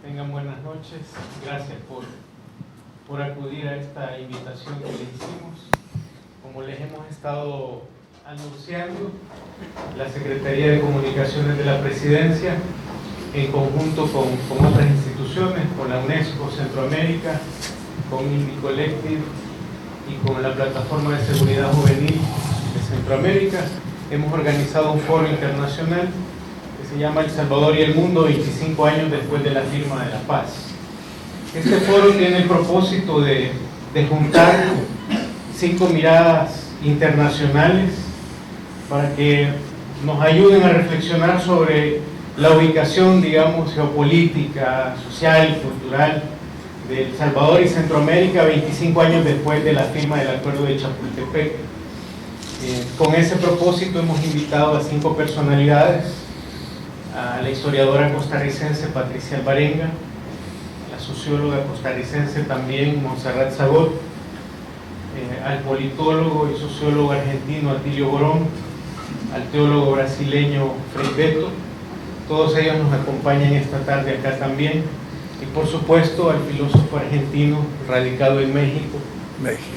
Tengan buenas noches. Gracias por acudir a esta invitación que les hicimos. Como les hemos estado anunciando, la Secretaría de Comunicaciones de la Presidencia, en conjunto con otras instituciones, con la UNESCO Centroamérica, con Indie Collective y con la Plataforma de Seguridad Juvenil de Centroamérica, hemos organizado un foro internacional que se llama El Salvador y el Mundo, 25 años después de la firma de la paz. Este foro tiene el propósito de juntar 5 miradas internacionales para que nos ayuden a reflexionar sobre la ubicación, digamos, geopolítica, social, cultural de El Salvador y Centroamérica 25 años después de la firma del Acuerdo de Chapultepec. Con ese propósito hemos invitado a 5 personalidades: a la historiadora costarricense Patricia Alvarenga, a la socióloga costarricense también Montserrat Zagot, al politólogo y sociólogo argentino Atilio Borón, al teólogo brasileño Frei Beto. Todos ellos nos acompañan esta tarde acá también, y por supuesto al filósofo argentino radicado en México,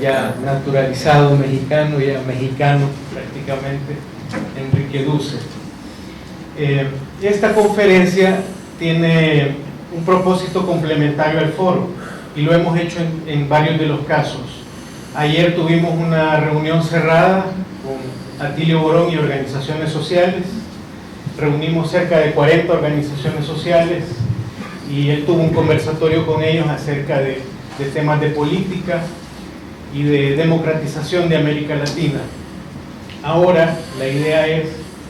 ya naturalizado mexicano, ya mexicano prácticamente, Enrique Dussel. Esta conferencia tiene un propósito complementario al foro y lo hemos hecho en varios de los casos. Ayer tuvimos una reunión cerrada con Atilio Borón y organizaciones sociales. Reunimos cerca de 40 organizaciones sociales y él tuvo un conversatorio con ellos acerca de temas de política y de democratización de América Latina. Ahora la idea es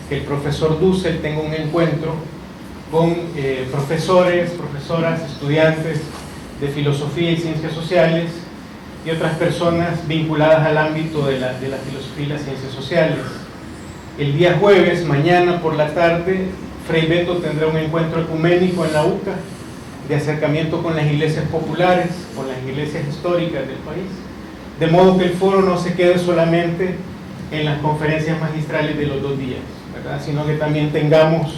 que el profesor Dussel tenga un encuentro con profesores, profesoras, estudiantes de filosofía y ciencias sociales y otras personas vinculadas al ámbito de la filosofía y las ciencias sociales. El día jueves, mañana por la tarde, Frei Beto tendrá un encuentro ecuménico en la UCA de acercamiento con las iglesias populares, con las iglesias históricas del país, de modo que el foro no se quede solamente en las conferencias magistrales de los 2 días, ¿verdad?, sino que también tengamos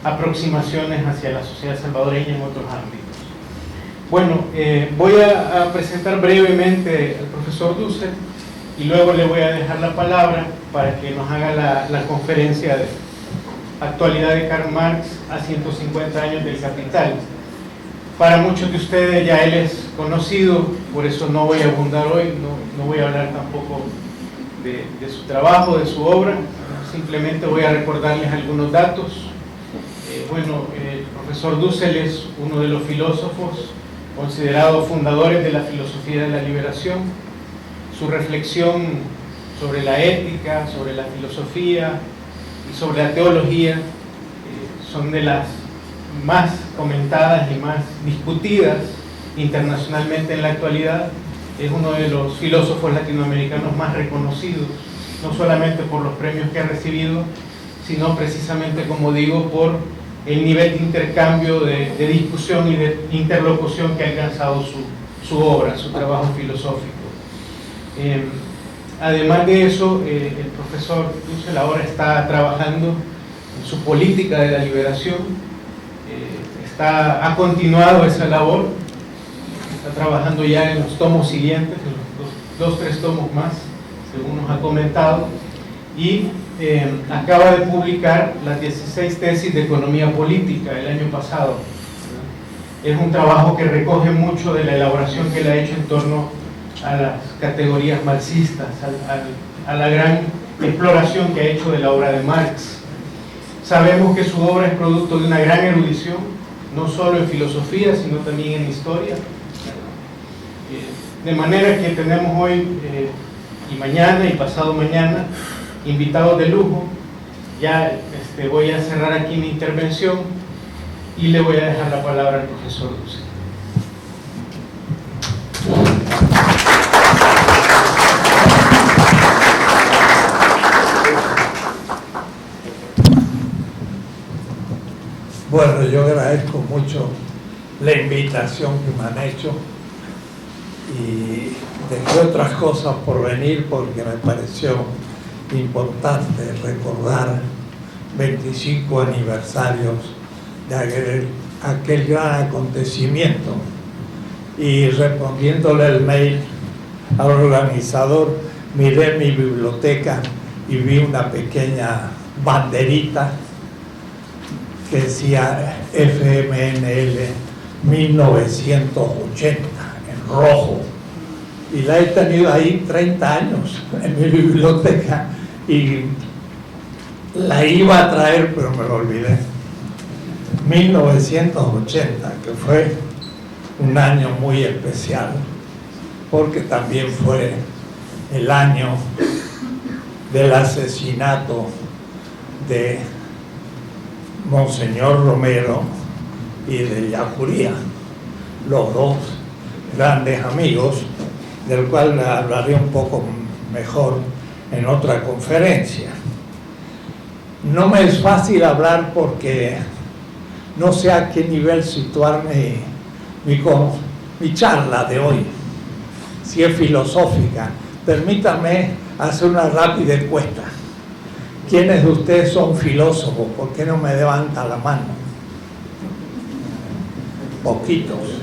aproximaciones hacia la sociedad salvadoreña en otros ámbitos. Bueno, voy a presentar brevemente al profesor Dussel y luego le voy a dejar la palabra para que nos haga la conferencia de actualidad de Karl Marx a 150 años del Capital. Para muchos de ustedes ya él es conocido, por eso no voy a abundar hoy, no voy a hablar tampoco de su trabajo, de su obra, simplemente voy a recordarles algunos datos. El profesor Dussel es uno de los filósofos considerados fundadores de la filosofía de la liberación. Su reflexión sobre la ética, sobre la filosofía y sobre la teología son de las más comentadas y más discutidas internacionalmente en la actualidad. Es uno de los filósofos latinoamericanos más reconocidos, no solamente por los premios que ha recibido, sino precisamente, como digo, por el nivel de intercambio, de discusión y de interlocución que ha alcanzado su obra, su trabajo filosófico. Además de eso, el profesor Dussel ahora está trabajando en su política de la liberación, ha continuado esa labor, está trabajando ya en los tomos siguientes, en los 2-3 tomos más, según nos ha comentado, y acaba de publicar las 16 tesis de economía política el año pasado. Es un trabajo que recoge mucho de la elaboración que él ha hecho en torno a las categorías marxistas, a la gran exploración que ha hecho de la obra de Marx. Sabemos que su obra es producto de una gran erudición, no solo en filosofía, sino también en historia. De manera que tenemos hoy y mañana y pasado mañana invitados de lujo. Ya voy a cerrar aquí mi intervención y le voy a dejar la palabra al profesor Dussel. Bueno, yo agradezco mucho la invitación que me han hecho y dejé otras cosas por venir porque me pareció importante recordar 25 aniversarios de aquel gran acontecimiento, y respondiéndole el mail al organizador, miré mi biblioteca y vi una pequeña banderita que decía FMNL 1980 en rojo, y la he tenido ahí 30 años en mi biblioteca, y la iba a traer pero me lo olvidé. 1980, que fue un año muy especial porque también fue el año del asesinato de Monseñor Romero y de Yacuría, los dos grandes amigos, del cual hablaré un poco mejor en otra conferencia. No me es fácil hablar porque no sé a qué nivel situar mi charla de hoy, si es filosófica. Permítame hacer una rápida encuesta. ¿Quiénes de ustedes son filósofos? ¿Por qué no me levanta la mano? Poquitos.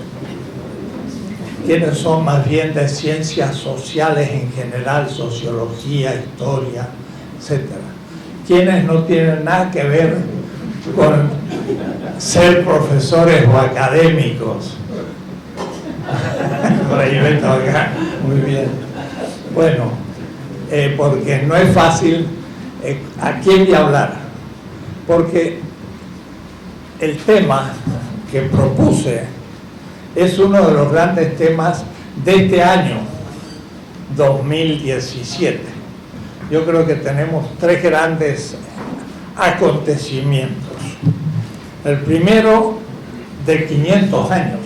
¿Quiénes son más bien de ciencias sociales en general, sociología, historia, etcétera? ¿Quiénes no tienen nada que ver con ser profesores o académicos? Por ahí vengo acá. Muy bien. Bueno, porque no es fácil a quién voy a hablar, porque el tema que propuse es uno de los grandes temas de este año 2017. Yo creo que tenemos tres grandes acontecimientos. El primero, de 500 años.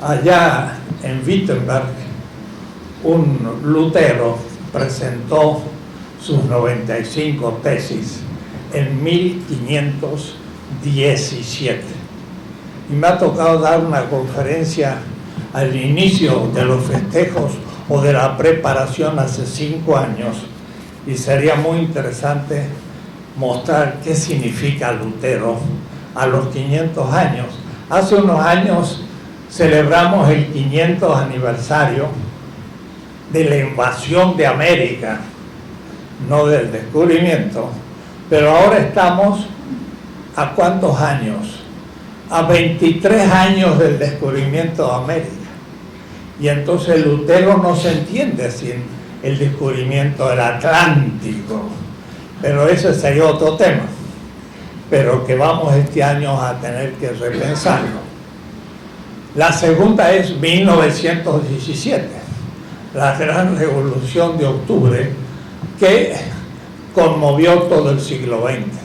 Allá en Wittenberg, un Lutero presentó sus 95 tesis en 1517. Y me ha tocado dar una conferencia al inicio de los festejos o de la preparación hace 5 años, y sería muy interesante mostrar qué significa Lutero a los 500 años. Hace unos años celebramos el 500 aniversario de la invasión de América, no del descubrimiento, pero ahora estamos ¿a cuántos años? A 23 años del descubrimiento de América. Y entonces Lutero no se entiende sin el descubrimiento del Atlántico, pero ese sería otro tema, pero que vamos este año a tener que repensarlo. La segunda es 1917, la gran revolución de octubre que conmovió todo el siglo XX.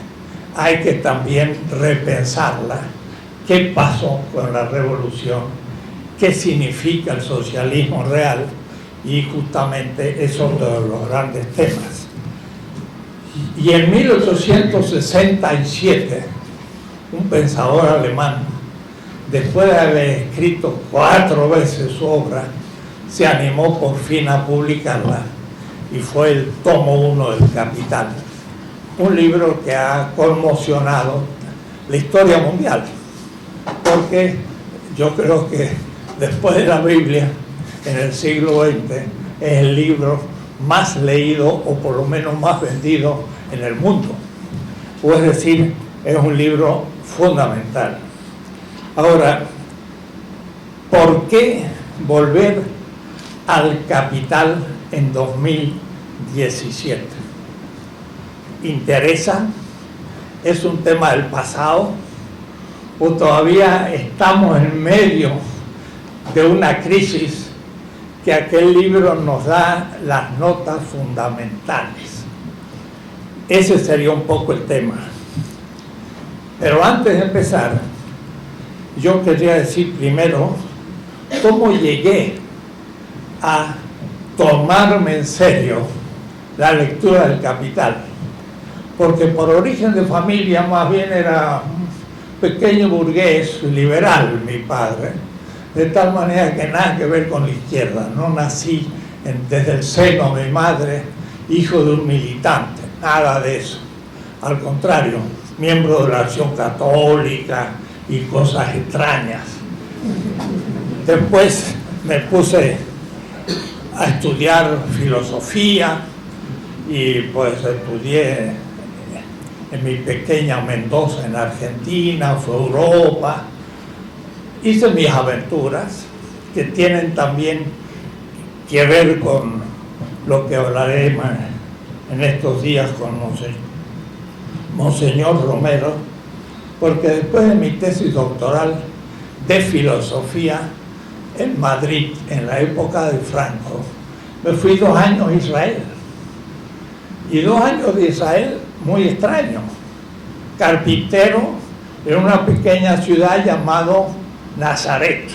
Hay que también repensarla. ¿Qué pasó con la revolución? ¿Qué significa el socialismo real? Y justamente es otro de los grandes temas. Y en 1867, un pensador alemán, después de haber escrito 4 veces su obra, se animó por fin a publicarla, y fue el tomo 1 del Capital, un libro que ha conmocionado la historia mundial, porque yo creo que después de la Biblia, en el siglo XX, es el libro más leído, o por lo menos más vendido en el mundo. O es decir, es un libro fundamental. Ahora, ¿por qué volver al Capital en 2017? ¿Interesa? ¿Es un tema del pasado? ¿O todavía estamos en medio de una crisis que aquel libro nos da las notas fundamentales? Ese sería un poco el tema. Pero antes de empezar, yo quería decir primero cómo llegué a tomarme en serio la lectura del Capital, porque por origen de familia más bien era un pequeño burgués liberal mi padre, de tal manera que nada que ver con la izquierda. No nací desde el seno de mi madre hijo de un militante, nada de eso. Al contrario, miembro de la Acción Católica y cosas extrañas. Después me puse a estudiar filosofía y pues estudié en mi pequeña Mendoza en Argentina, fue a Europa, hice mis aventuras que tienen también que ver con lo que hablaré en estos días con Monseñor Romero, porque después de mi tesis doctoral de filosofía en Madrid, en la época de Franco, me fui 2 años a Israel. Y 2 años de Israel muy extraño. Carpintero en una pequeña ciudad llamada Nazaret.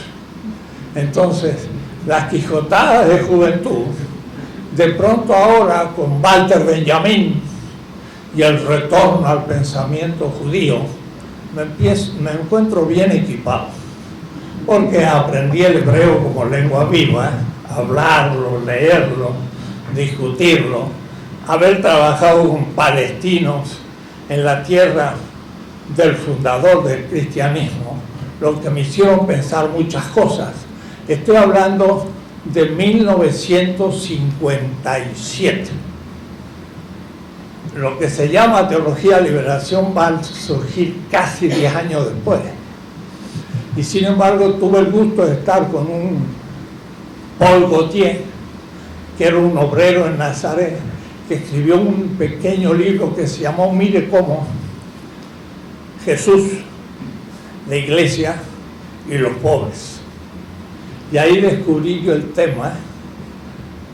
Entonces, las quijotadas de juventud, de pronto ahora con Walter Benjamin y el retorno al pensamiento judío, me encuentro bien equipado, porque aprendí el hebreo como lengua viva, hablarlo, leerlo, discutirlo, haber trabajado con palestinos en la tierra del fundador del cristianismo, lo que me hicieron pensar muchas cosas. Estoy hablando de 1957. Lo que se llama teología de liberación va a surgir casi 10 años después. Y sin embargo tuve el gusto de estar con un Paul Gauthier, que era un obrero en Nazaret, que escribió un pequeño libro que se llamó Mire cómo Jesús, la iglesia y los pobres. Y ahí descubrí yo el tema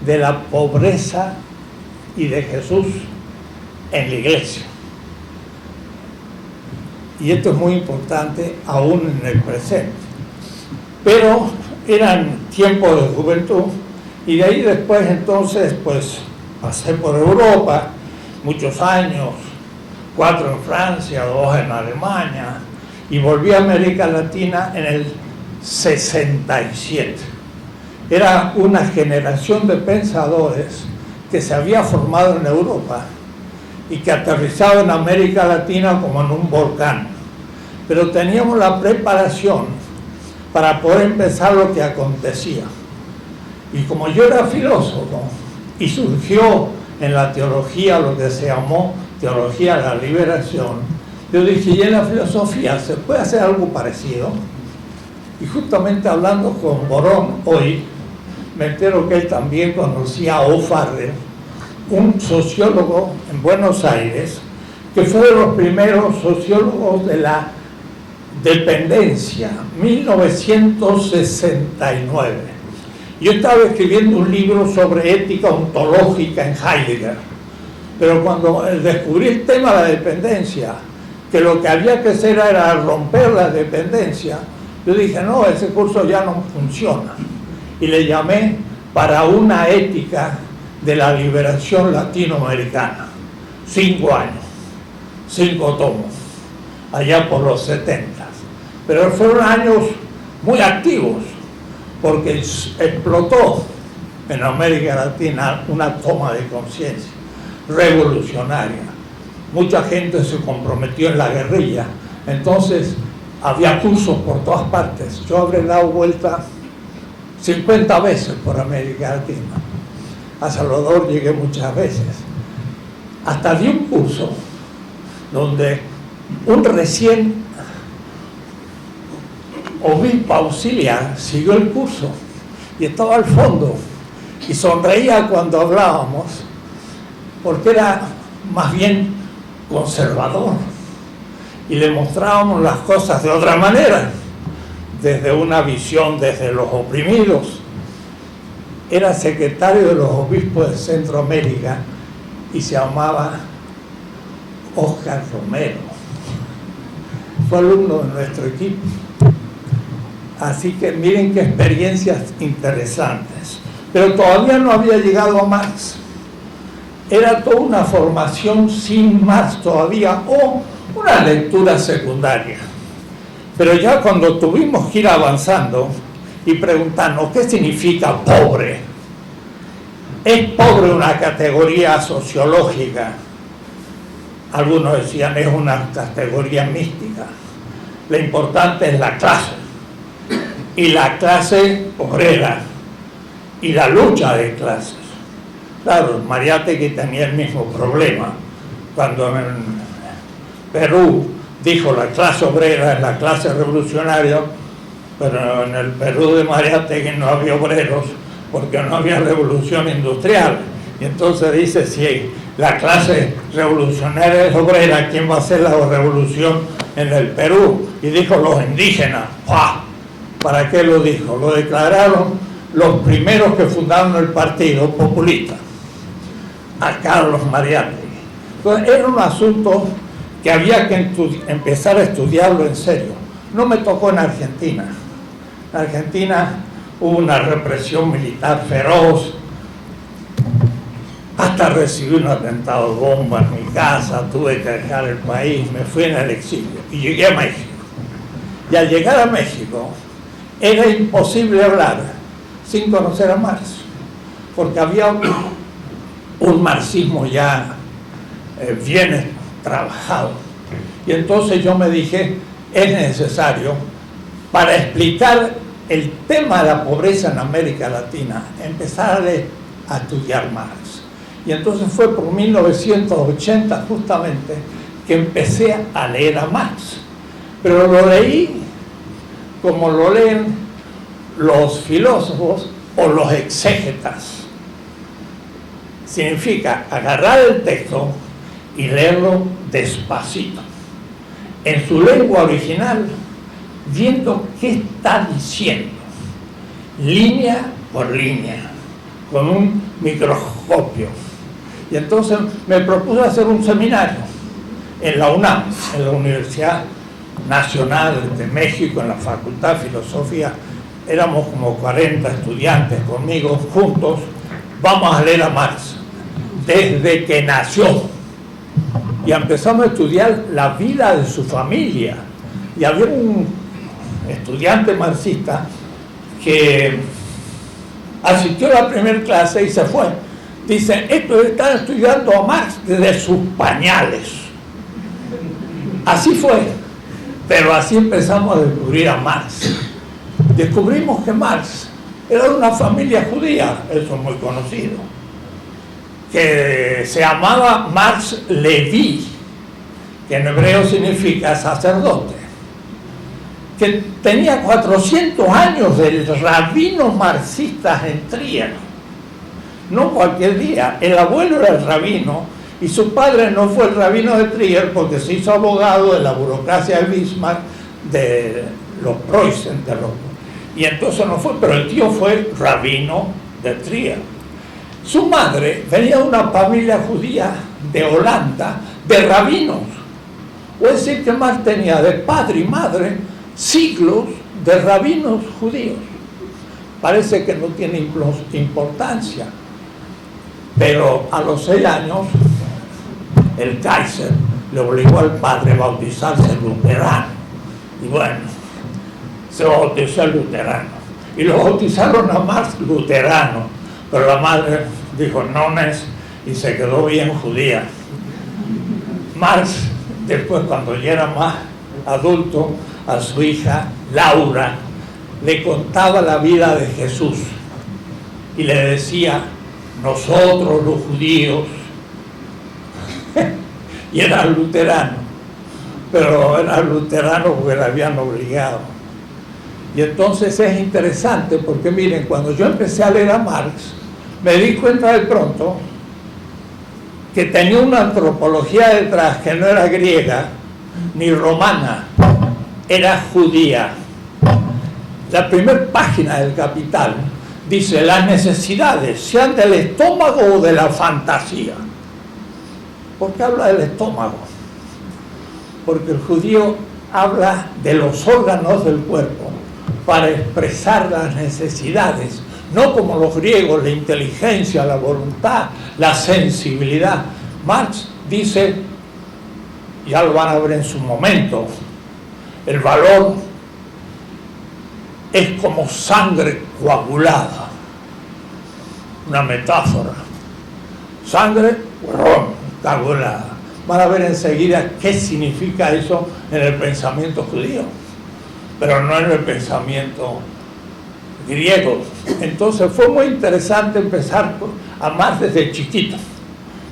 de la pobreza y de Jesús en la iglesia. Y esto es muy importante aún en el presente. Pero eran tiempos de juventud y de ahí después entonces pues pasé por Europa muchos años, 4 en Francia, 2 en Alemania, y volví a América Latina en el 67. Era una generación de pensadores que se había formado en Europa y que aterrizaba en América Latina como en un volcán. Pero teníamos la preparación para poder empezar lo que acontecía. Y como yo era filósofo y surgió en la teología lo que se llamó teología de la liberación, yo dije, ¿y en la filosofía se puede hacer algo parecido? Y justamente hablando con Borón hoy, me entero que él también conocía a O'Farrell, un sociólogo en Buenos Aires, que fue de los primeros sociólogos de la dependencia, 1969. Yo estaba escribiendo un libro sobre ética ontológica en Heidegger, pero cuando descubrí el tema de la dependencia, que lo que había que hacer era romper la dependencia, yo dije, no, ese curso ya no funciona. Y le llamé para una ética de la liberación latinoamericana. 5 años, 5 tomos, allá por los 70. Pero fueron años muy activos, porque explotó en América Latina una toma de conciencia revolucionaria. Mucha gente se comprometió en la guerrilla, entonces había cursos por todas partes. Yo habré dado vuelta 50 veces por América Latina. A Salvador llegué muchas veces. Hasta di un curso donde un recién obispo auxiliar siguió el curso y estaba al fondo y sonreía cuando hablábamos, porque era más bien conservador y le mostrábamos las cosas de otra manera, desde una visión desde los oprimidos. Era secretario de los obispos de Centroamérica y se llamaba Oscar Romero. Fue alumno de nuestro equipo. Así que miren qué experiencias interesantes. Pero todavía no había llegado a Marx. Era toda una formación sin Marx todavía, o una lectura secundaria. Pero ya cuando tuvimos que ir avanzando y preguntarnos qué significa pobre, ¿es pobre una categoría sociológica? Algunos decían es una categoría mística. lo importante es la clase, y la clase obrera, y la lucha de clases. Claro, Mariátegui tenía el mismo problema. Cuando en Perú dijo la clase obrera es la clase revolucionaria, pero en el Perú de Mariátegui no había obreros porque no había revolución industrial. Y entonces dice, si la clase revolucionaria es obrera, ¿quién va a hacer la revolución en el Perú? Y dijo los indígenas. ¡Pah! ¿Para qué lo dijo? Lo declararon los primeros que fundaron el Partido Populista, a Carlos Mariátegui. Entonces era un asunto que había que empezar a estudiarlo en serio. No me tocó en Argentina. En Argentina hubo una represión militar feroz, hasta recibí un atentado bomba en mi casa, tuve que dejar el país, me fui en el exilio y llegué a México. Y al llegar a México era imposible hablar sin conocer a Marx, porque había un marxismo ya bien trabajado. Y entonces yo me dije, es necesario, para explicar el tema de la pobreza en América Latina, empezar a estudiar Marx. Y entonces fue por 1980 justamente que empecé a leer a Marx. Pero lo leí como lo leen los filósofos o los exégetas. Significa agarrar el texto y leerlo despacito, en su lengua original, viendo qué está diciendo, línea por línea, con un microscopio. Y entonces me propuse hacer un seminario en la UNAM, en la Universidad Nacional de México, en la Facultad de Filosofía. Éramos como 40 estudiantes conmigo juntos. Vamos a leer a Marx desde que nació. Y empezamos a estudiar la vida de su familia. Y había un estudiante marxista que asistió a la primera clase y se fue. Dicen, estos están estudiando a Marx desde sus pañales. Así fue, pero así empezamos a descubrir a Marx. Descubrimos que Marx era de una familia judía, eso es muy conocido, que se llamaba Marx Leví, que en hebreo significa sacerdote, que tenía 400 años de rabinos marxistas en Trier. No cualquier día. El abuelo era el rabino y su padre no fue el rabino de Trier porque se hizo abogado de la burocracia de Bismarck, de los Preußen, y entonces no fue, pero el tío fue rabino de Trier. Su madre venía de una familia judía de Holanda, de rabinos. Es decir, que Marx tenía de padre y madre siglos de rabinos judíos. Parece que no tiene importancia. Pero a los 6 años, el Kaiser le obligó al padre a bautizarse luterano. Y bueno, se bautizó luterano. Y lo bautizaron a Marx luterano. Pero la madre dijo, no es, y se quedó bien judía. Marx, después cuando ya era más adulto, a su hija Laura, le contaba la vida de Jesús. Y le decía, nosotros los judíos, y era luterano, pero era luterano porque le habían obligado. Y entonces es interesante porque miren, cuando yo empecé a leer a Marx, me di cuenta de pronto que tenía una antropología detrás que no era griega ni romana, era judía. La primera página del Capital dice, las necesidades, sean del estómago o de la fantasía. ¿Por qué habla del estómago? Porque el judío habla de los órganos del cuerpo para expresar las necesidades, no como los griegos, la inteligencia, la voluntad, la sensibilidad. Marx dice, ya lo van a ver en su momento, el valor es como sangre coagulada, una metáfora, sangre coagulada, van a ver enseguida qué significa eso en el pensamiento judío, pero no en el pensamiento griego. Entonces fue muy interesante empezar a amar desde chiquito,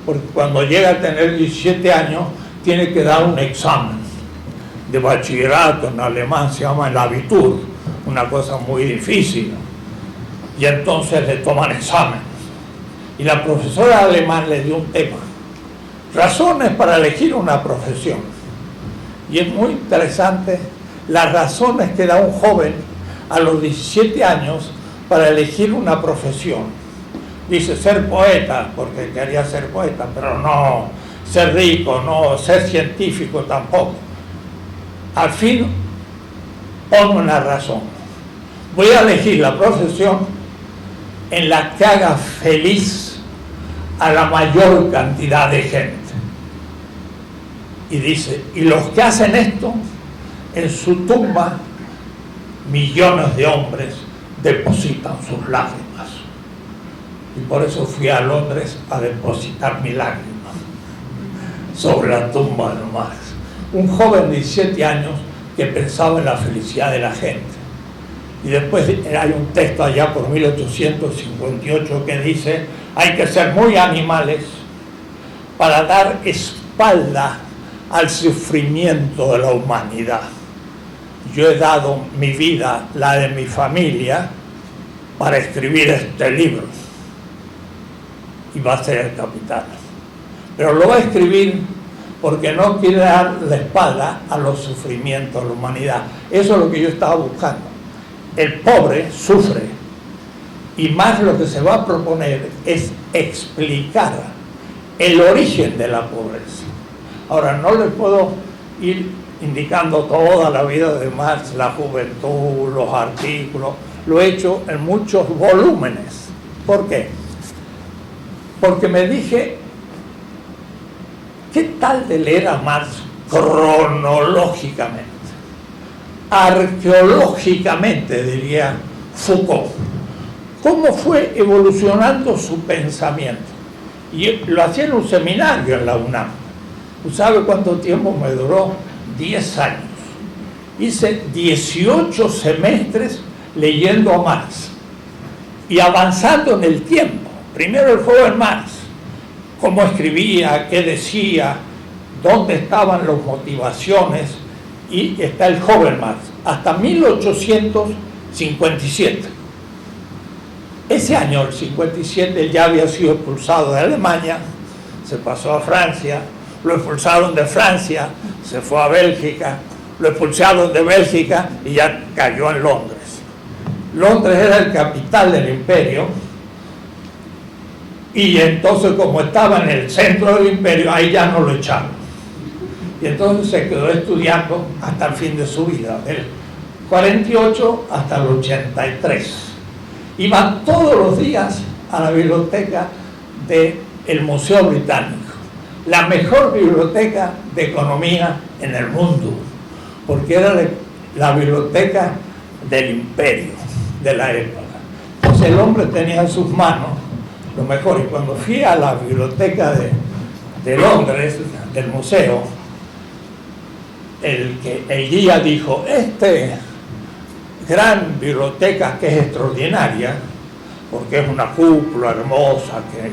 porque cuando llega a tener 17 años tiene que dar un examen de bachillerato, en alemán se llama el Abitur, una cosa muy difícil, y entonces le toman examen. Y la profesora de alemán le dio un tema: razones para elegir una profesión. Y es muy interesante las razones que da un joven a los 17 años para elegir una profesión. Dice ser poeta, porque quería ser poeta, pero no ser rico, no ser científico tampoco. Al fin pongo una razón: voy a elegir la profesión en la que haga feliz a la mayor cantidad de gente. Y dice, y los que hacen esto, en su tumba millones de hombres depositan sus lágrimas. Y por eso fui a Londres a depositar mi lágrima sobre la tumba de Marx. Un joven de 17 años que pensaba en la felicidad de la gente. Y después hay un texto allá por 1858 que dice: hay que ser muy animales para dar espalda al sufrimiento de la humanidad. Yo he dado mi vida, la de mi familia, para escribir este libro. Y va a ser el Capital. Pero lo va a escribir porque no quiere dar la espalda a los sufrimientos de la humanidad. Eso es lo que yo estaba buscando. El pobre sufre, y más lo que se va a proponer es explicar el origen de la pobreza. Ahora, no les puedo ir indicando toda la vida de Marx, la juventud, los artículos. Lo he hecho en muchos volúmenes. ¿Por qué? Porque me dije, ¿qué tal de leer a Marx cronológicamente? Arqueológicamente, diría Foucault. ¿Cómo fue evolucionando su pensamiento? Y lo hacía en un seminario en la UNAM. ¿Sabe cuánto tiempo me duró? 10 años. Hice 18 semestres leyendo a Marx y avanzando en el tiempo. Primero el joven Marx, cómo escribía, qué decía, dónde estaban las motivaciones, y está el joven Marx, hasta 1857. Ese año, el 57, él ya había sido expulsado de Alemania, se pasó a Francia, lo expulsaron de Francia, se fue a Bélgica, lo expulsaron de Bélgica y ya cayó en Londres. Londres era el capital del imperio, y entonces, como estaba en el centro del imperio, ahí ya no lo echaron. Y entonces se quedó estudiando hasta el fin de su vida, del 48 hasta el 83. Iba todos los días a la biblioteca del Museo Británico, la mejor biblioteca de economía en el mundo, porque era la biblioteca del imperio de la época. Entonces el hombre tenía en sus manos lo mejor. Y cuando fui a la biblioteca de Londres, del museo, el guía dijo: gran biblioteca, que es extraordinaria, porque es una cúpula hermosa que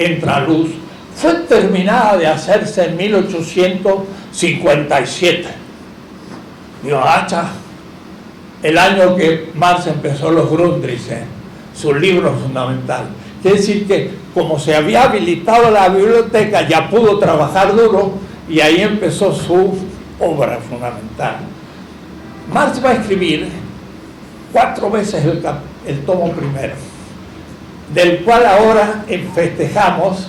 entra luz, fue terminada de hacerse en 1857. Digo, el año que Marx empezó los Grundrisse, su libro fundamental. Quiere decir que, como se había habilitado la biblioteca, ya pudo trabajar duro, y ahí empezó su obra fundamental. Marx va a escribir 4 veces el tomo primero, del cual ahora festejamos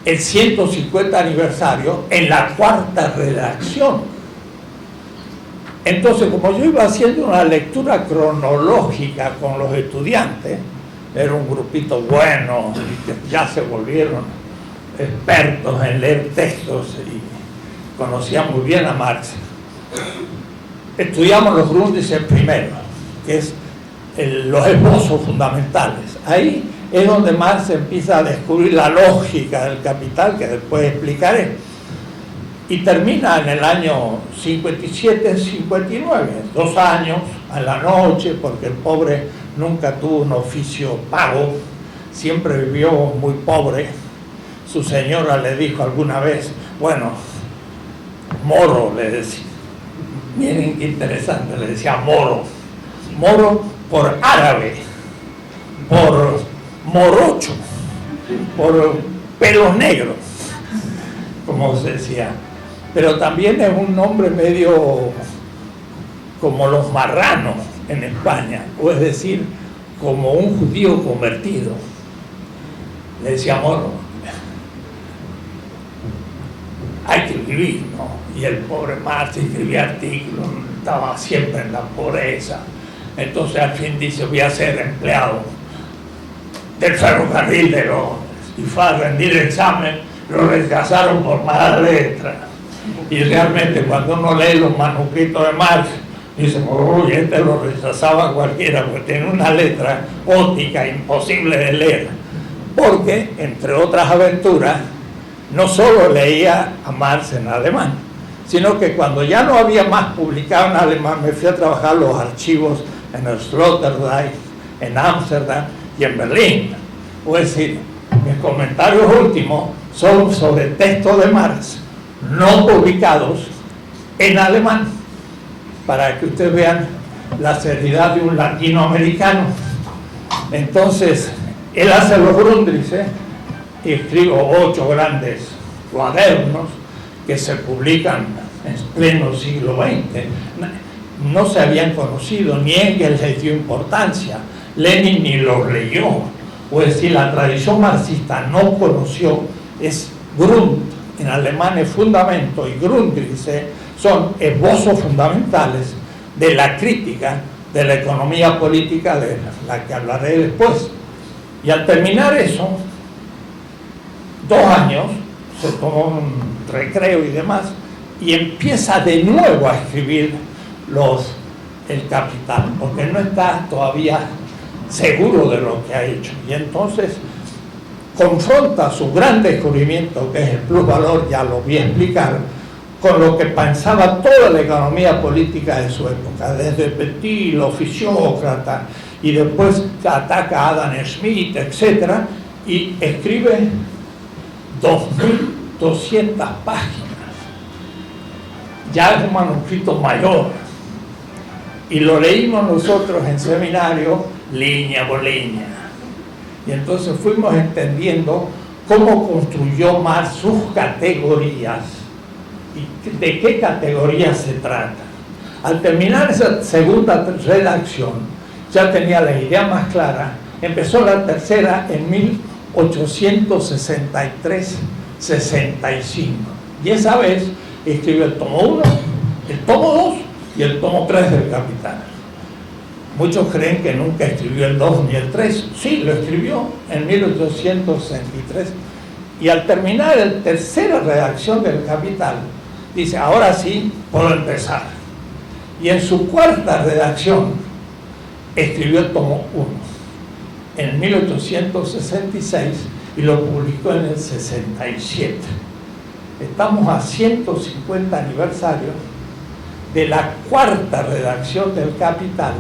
el 150 aniversario en la 4ª redacción. Entonces, como yo iba haciendo una lectura cronológica con los estudiantes, era un grupito bueno, que ya se volvieron expertos en leer textos y conocían muy bien a Marx. Estudiamos los Grundrisse primero, que es los esbozos fundamentales. Ahí es donde Marx empieza a descubrir la lógica del capital, que después explicaré, y termina en el año 57-59, 2 años a la noche, porque el pobre nunca tuvo un oficio pago, siempre vivió muy pobre. Su señora le dijo alguna vez, bueno, moro, le decía, miren qué interesante, le decía moro, moro por árabe, por morocho, por pelos negros, como se decía, pero también es un nombre medio como los marranos en España, o es decir, como un judío convertido. Le decía moro, hay que vivir, ¿no? Y el pobre Marx escribía artículos, estaba siempre en la pobreza. Entonces al fin dice, voy a ser empleado del ferrocarril de Londres. Y fue a rendir el examen, lo rechazaron por mala letra. Y realmente cuando uno lee los manuscritos de Marx, dice, uy, este lo rechazaba cualquiera, porque tiene una letra óptica, imposible de leer. Porque, entre otras aventuras, no solo leía a Marx en alemán, sino que cuando ya no había más publicado en alemán, me fui a trabajar los archivos en el Sloterdijk, en Ámsterdam y en Berlín. Es decir, mis comentarios últimos son sobre textos de Marx no publicados en alemán, para que ustedes vean la seriedad de un latinoamericano. Entonces, él hace los Grundrisse y escribo 8 grandes cuadernos que se publican en pleno siglo XX. No se habían conocido, ni Engels les dio importancia, Lenin ni los leyó. O es decir, la tradición marxista no conoció, es Grund, en alemán es fundamento, y Grundrisse son esbozos fundamentales de la crítica de la economía política, de la que hablaré después. Y al terminar eso, 2 años, se tomó un recreo y demás, y empieza de nuevo a escribir el Capital, porque no está todavía seguro de lo que ha hecho. Y entonces confronta su gran descubrimiento, que es el plusvalor, ya lo voy a explicar, con lo que pensaba toda la economía política de su época, desde Petit, los fisiócratas, y después ataca a Adam Smith, etc., y escribe 2.200 páginas. Ya es un manuscrito mayor, y lo leímos nosotros en seminario línea por línea, y entonces fuimos entendiendo cómo construyó Marx sus categorías y de qué categorías se trata. Al terminar esa segunda redacción ya tenía la idea más clara. Empezó la tercera en 1863-65, y esa vez escribió el tomo 1, el tomo 2 y el tomo 3 del Capital. Muchos creen que nunca escribió el 2 ni el 3. Sí, lo escribió en 1863, y al terminar la tercera redacción del Capital dice, ahora sí puedo empezar. Y en su cuarta redacción escribió el tomo 1 en 1866 y lo publicó en el 67. Estamos a 150 aniversario de la cuarta redacción del Capital,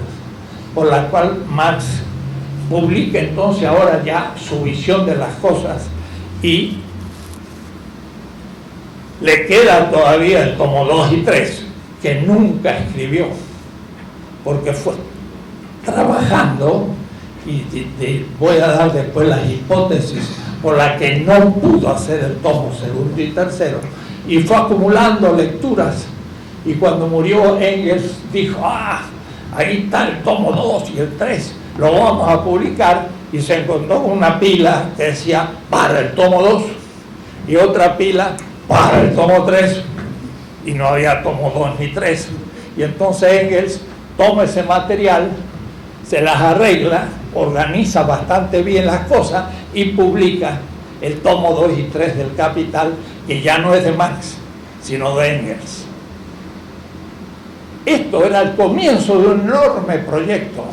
por la cual Marx publica entonces ahora ya su visión de las cosas, y le queda todavía el tomo 2 y 3, que nunca escribió, porque fue trabajando, y voy a dar después las hipótesis por las que no pudo hacer el tomo 2 y 3, y fue acumulando lecturas, y cuando murió Engels dijo, ahí está el tomo 2 y el 3, lo vamos a publicar, y se encontró una pila que decía para el tomo 2 y otra pila para el tomo 3, y no había tomo 2 ni 3. Y entonces Engels toma ese material, se las arregla, organiza bastante bien las cosas y publica el tomo 2 y 3 del Capital, que ya no es de Marx, sino de Engels. Esto era el comienzo de un enorme proyecto,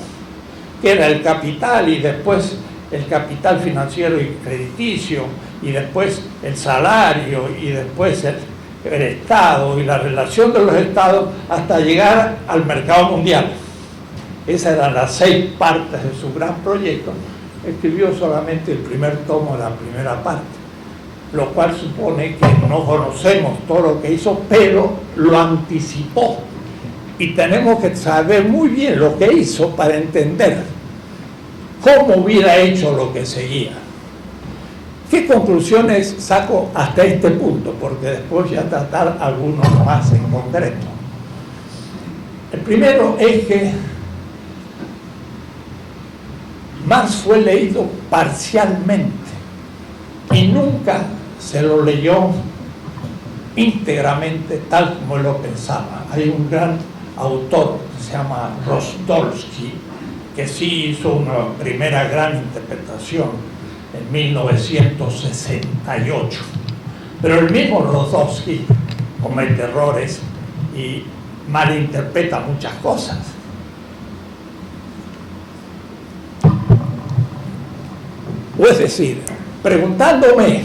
que era el Capital y después el capital financiero y crediticio, y después el salario, y después el Estado y la relación de los Estados, hasta llegar al mercado mundial. Esas eran las 6 partes de su gran proyecto. Escribió solamente el primer tomo de la primera parte, lo cual supone que no conocemos todo lo que hizo, pero lo anticipó. Y tenemos que saber muy bien lo que hizo para entender cómo hubiera hecho lo que seguía. ¿Qué conclusiones saco hasta este punto? Porque después voy a tratar algunos más en concreto. El primero es que Marx fue leído parcialmente y nunca se lo leyó íntegramente tal como él lo pensaba. Hay un gran autor que se llama Rostolsky, que sí hizo una primera gran interpretación en 1968. Pero el mismo Rostolsky comete errores y malinterpreta muchas cosas. O es decir, preguntándome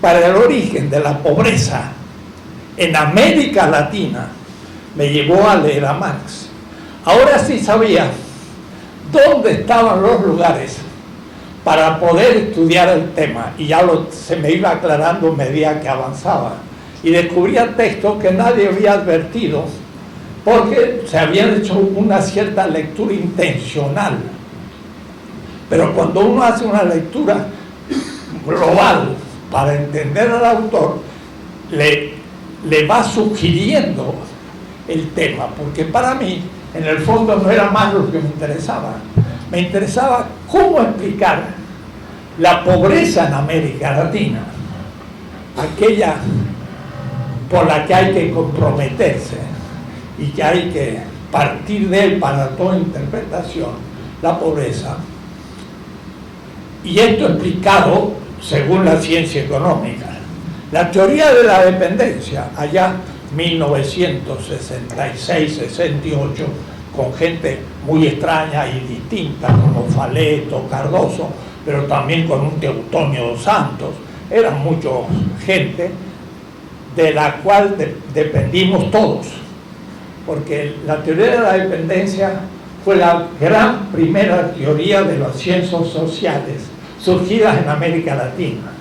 para el origen de la pobreza en América Latina, me llevó a leer a Marx. Ahora sí sabía dónde estaban los lugares para poder estudiar el tema, y ya se me iba aclarando a medida que avanzaba, y descubría textos que nadie había advertido porque se habían hecho una cierta lectura intencional. Pero cuando uno hace una lectura global para entender al autor, le va sugiriendo el tema, porque para mí en el fondo no era más lo que me interesaba. Me interesaba cómo explicar la pobreza en América Latina, aquella por la que hay que comprometerse y que hay que partir de él para toda interpretación, la pobreza. Y esto explicado según la ciencia económica. La teoría de la dependencia, allá 1966-68, con gente muy extraña y distinta como Faleto, Cardoso, pero también con un Teutonio dos Santos, eran mucha gente de la cual dependimos todos, porque la teoría de la dependencia fue la gran primera teoría de las ciencias sociales surgidas en América Latina.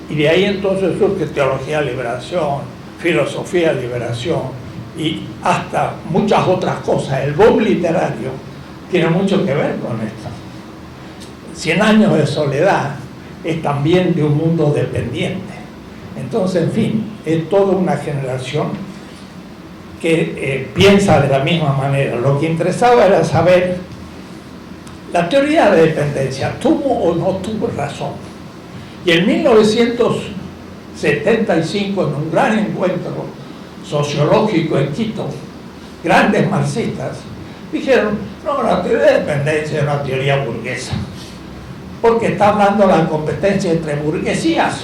Y de ahí entonces surge teología de liberación, filosofía de liberación y hasta muchas otras cosas. El boom literario tiene mucho que ver con esto. 100 años de soledad es también de un mundo dependiente. Entonces, en fin, es toda una generación que piensa de la misma manera. Lo que interesaba era saber, la teoría de dependencia, ¿tuvo o no tuvo razón? Y en 1975, en un gran encuentro sociológico en Quito, grandes marxistas dijeron, no, la teoría de dependencia es una teoría burguesa, porque está hablando de la competencia entre burguesías,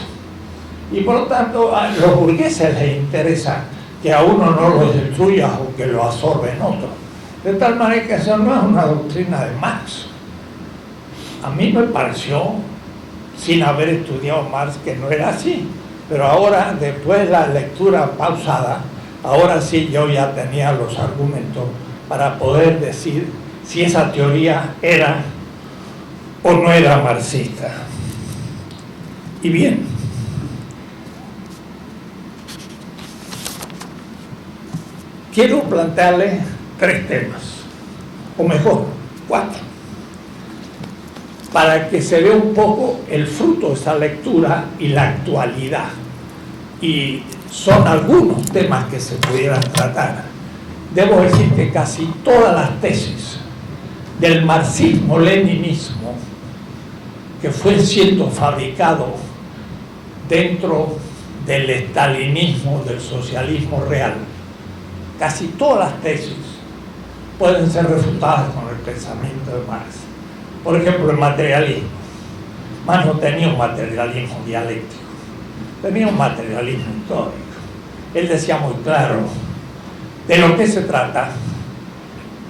y por lo tanto a los burgueses les interesa que a uno no lo destruya o que lo absorben otro. De tal manera que eso no es una doctrina de Marx. A mí me pareció, sin haber estudiado Marx, que no era así, pero ahora, después de la lectura pausada, ahora sí yo ya tenía los argumentos para poder decir si esa teoría era o no era marxista. Y bien, quiero plantearle 3 temas, o mejor, 4, para que se vea un poco el fruto de esa lectura y la actualidad. Y son algunos temas que se pudieran tratar. Debo decir que casi todas las tesis del marxismo-leninismo que fue siendo fabricado dentro del estalinismo, del socialismo real, casi todas las tesis pueden ser refutadas con el pensamiento de Marx. Por ejemplo, el materialismo. Marx no tenía un materialismo dialéctico, tenía un materialismo histórico. Él decía muy claro, de lo que se trata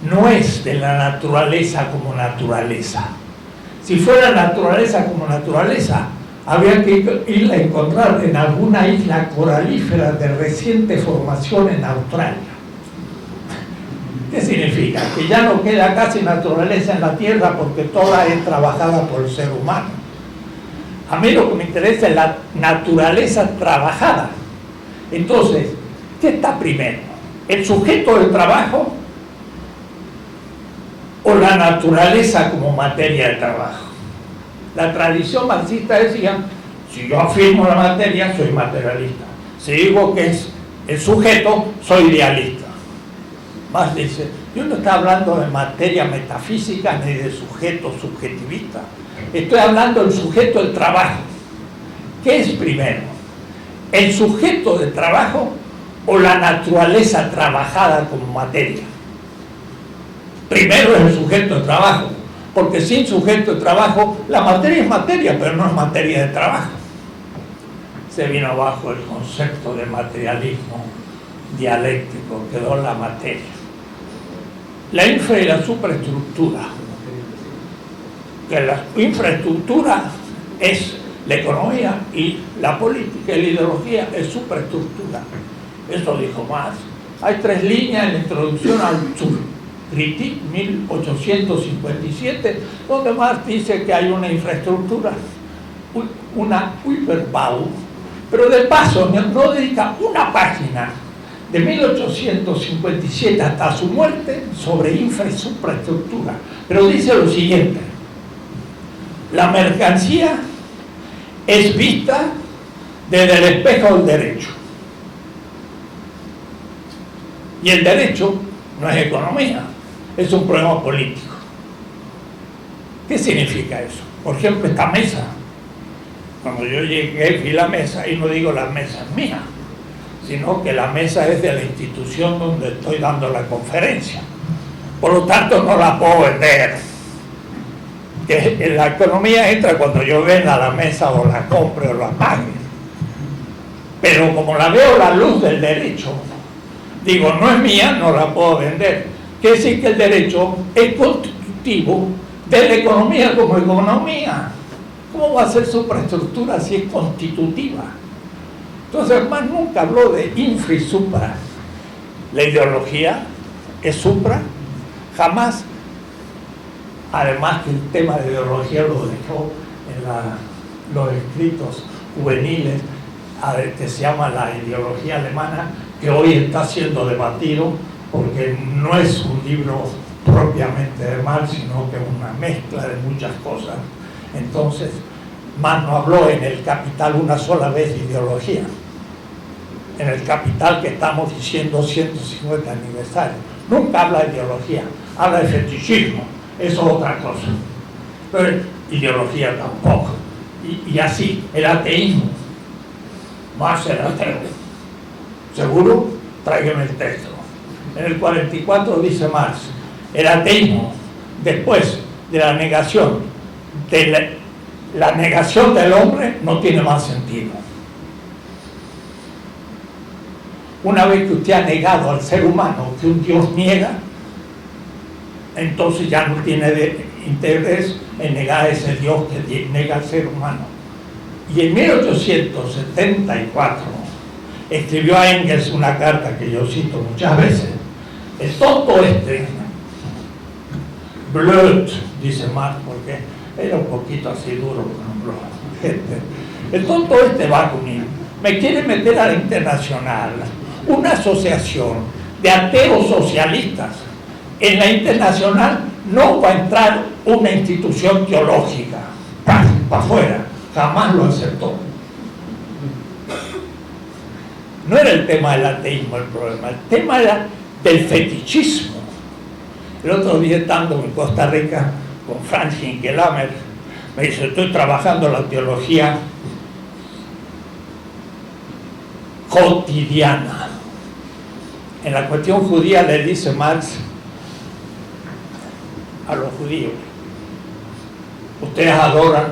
no es de la naturaleza como naturaleza, Si fuera naturaleza como naturaleza, habría que ir a encontrar en alguna isla coralífera de reciente formación en Australia. ¿Qué significa? Que ya no queda casi naturaleza en la Tierra porque toda es trabajada por el ser humano. A mí lo que me interesa es la naturaleza trabajada. Entonces, ¿qué está primero? ¿El sujeto del trabajo o la naturaleza como materia de trabajo? La tradición marxista decía, si yo afirmo la materia, soy materialista. Si digo que es el sujeto, soy idealista. Marx dice, yo no estoy hablando de materia metafísica ni de sujeto subjetivista. Estoy hablando del sujeto del trabajo. ¿Qué es primero? ¿El sujeto del trabajo o la naturaleza trabajada como materia? Primero es el sujeto de trabajo, porque sin sujeto de trabajo, la materia es materia, pero no es materia de trabajo. Se vino abajo el concepto de materialismo dialéctico, quedó la materia. La infra y la superestructura. Que la infraestructura es la economía y la política y la ideología es superestructura. Eso dijo Marx. Hay 3 líneas en la introducción al Kritik 1857, donde Marx dice que hay una infraestructura, una Überbau, pero de paso no dedica una página de 1857 hasta su muerte sobre infra y superestructura. Pero dice lo siguiente: la mercancía es vista desde el espejo del derecho. Y el derecho no es economía, es un problema político. ¿Qué significa eso? Por ejemplo, esta mesa. Cuando yo llegué, vi la mesa, y no digo la mesa es mía, sino que la mesa es de la institución donde estoy dando la conferencia. Por lo tanto, no la puedo vender. Que la economía entra cuando yo venda la mesa o la compre o la pague. Pero como la veo a la luz del derecho, digo, no es mía, no la puedo vender. Quiere decir que el derecho es constitutivo de la economía como economía. ¿Cómo va a ser superestructura si es constitutiva? Entonces, Marx nunca habló de infra y supra. La ideología es supra, jamás. Además que el tema de ideología lo dejó en los escritos juveniles que se llama la ideología alemana, que hoy está siendo debatido porque no es un libro propiamente de Marx, sino que es una mezcla de muchas cosas. Entonces, Marx no habló en el Capital una sola vez de ideología. En el Capital, que estamos diciendo 150 aniversario, nunca habla de ideología, habla de fetichismo. Eso es otra cosa. Pero ideología tampoco. Y así, el ateísmo. Marx era ateo. ¿Seguro? Tráigame el texto. En el 44 dice Marx, el ateísmo, después de la negación la negación del hombre, no tiene más sentido. Una vez que usted ha negado al ser humano que un Dios niega, entonces ya no tiene interés en negar a ese Dios que nega al ser humano. Y en 1874 escribió a Engels una carta que yo cito muchas veces. El tonto Blöd, dice Marx, porque era un poquito así duro con la gente. El tonto Bakunin me quiere meter a la Internacional, una asociación de ateos socialistas. En la Internacional no va a entrar una institución teológica para afuera, jamás lo aceptó. No era el tema del ateísmo el problema, el tema era del fetichismo. El otro día, estando en Costa Rica con Franz Hinkelamer, me dice, estoy trabajando la teología cotidiana. En la cuestión judía le dice Marx a los judíos, ustedes adoran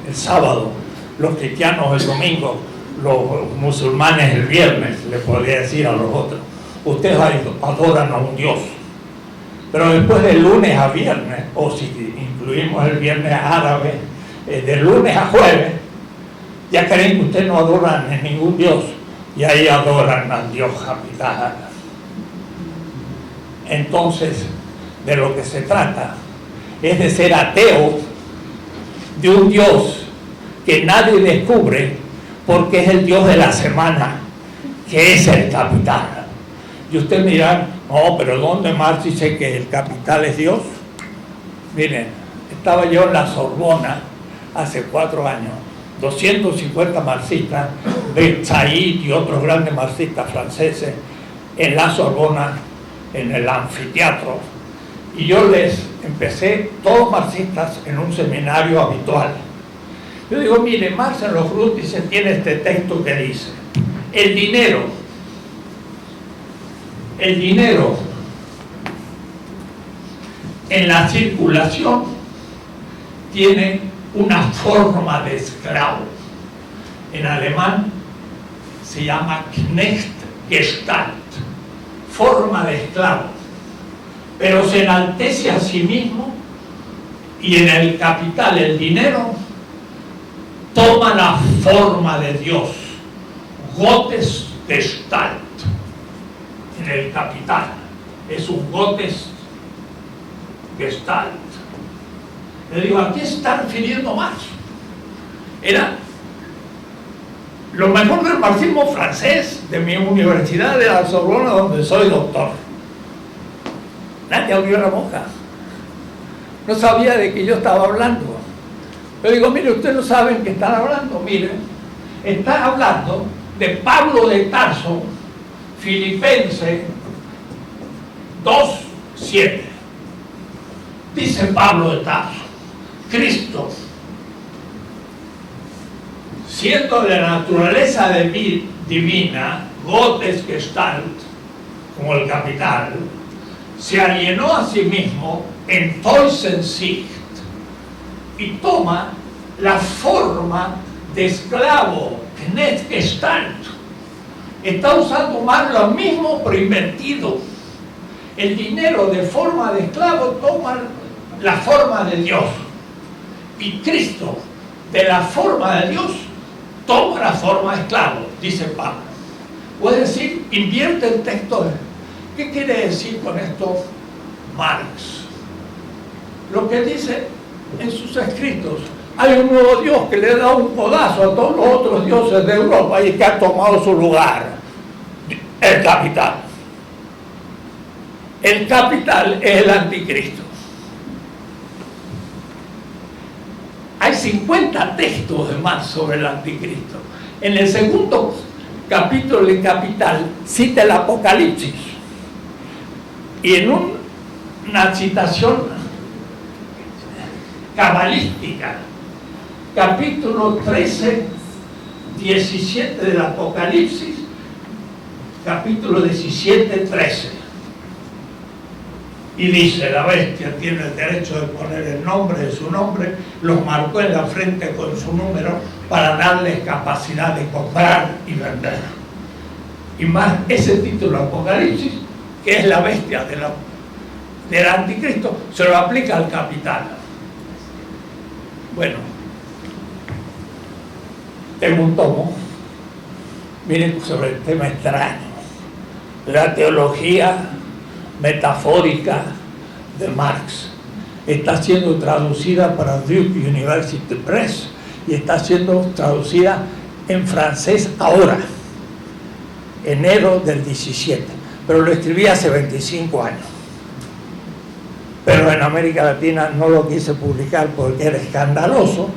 el sábado, los cristianos el domingo, los musulmanes el viernes, le podría decir a los otros, ustedes adoran a un Dios. Pero después de lunes a viernes, o si incluimos el viernes árabe, de lunes a jueves, ya creen que ustedes no adoran a ningún Dios, y ahí adoran al Dios capital. Entonces, de lo que se trata es de ser ateo de un Dios que nadie descubre, porque es el Dios de la semana, que es el capital. Y usted dirá, no, pero ¿dónde Marx dice que el capital es Dios? Miren, estaba yo en la Sorbona hace 4 años, 250 marxistas, de Said y otros grandes marxistas franceses, en la Sorbona, en el anfiteatro, y yo les empecé, todos marxistas, en un seminario habitual. Yo digo, mire, Marx en los Frutis tiene este texto que dice, el dinero en la circulación tiene una forma de esclavo. En alemán se llama Knechtgestalt, forma de esclavo, pero se enaltece a sí mismo, y en el capital, el dinero, toma la forma de Dios, Gottesgestalt. En el capital es un Gottesgestalt. Le digo, ¿a qué se está refiriendo Marx? Era lo mejor del marxismo francés de mi universidad de la Sorbona, donde soy doctor. Nadie abrió la boca, no sabía de qué yo estaba hablando. Yo digo, mire, ustedes no saben qué están hablando. Miren, están hablando de Pablo de Tarso, Filipenses 2:7. Dice Pablo de Tarso, Cristo, siendo de la naturaleza divina, Gottesgestalt, como el capital, se alienó a sí mismo, entonces y toma la forma de esclavo, Knechtgestalt. Está usando más lo mismo, pero invertido. El dinero de forma de esclavo toma la forma de Dios, y Cristo de la forma de Dios toma la forma de esclavo, dice Pablo. Puede decir, invierte el texto. ¿Qué quiere decir con esto Marx? Lo que dice en sus escritos, hay un nuevo Dios que le da un codazo a todos los otros dioses de Europa y que ha tomado su lugar, el capital. El capital es el anticristo. Hay 50 textos de Marx sobre el anticristo. En el segundo capítulo del Capital cita el Apocalipsis, y en una citación cabalística, capítulo 13, 17 del Apocalipsis, capítulo 17, 13. Y dice, la bestia tiene el derecho de poner el nombre de su nombre, los marcó en la frente con su número para darles capacidad de comprar y vender. Y más ese título Apocalipsis, que es la bestia del anticristo, se lo aplica al capital. Bueno, tengo un tomo, miren, sobre el tema extraño, la teología metafórica de Marx. Está siendo traducida para Duke University Press y está siendo traducida en francés ahora, enero del 17, pero lo escribí hace 25 años. Pero en América Latina no lo quise publicar porque era escandaloso,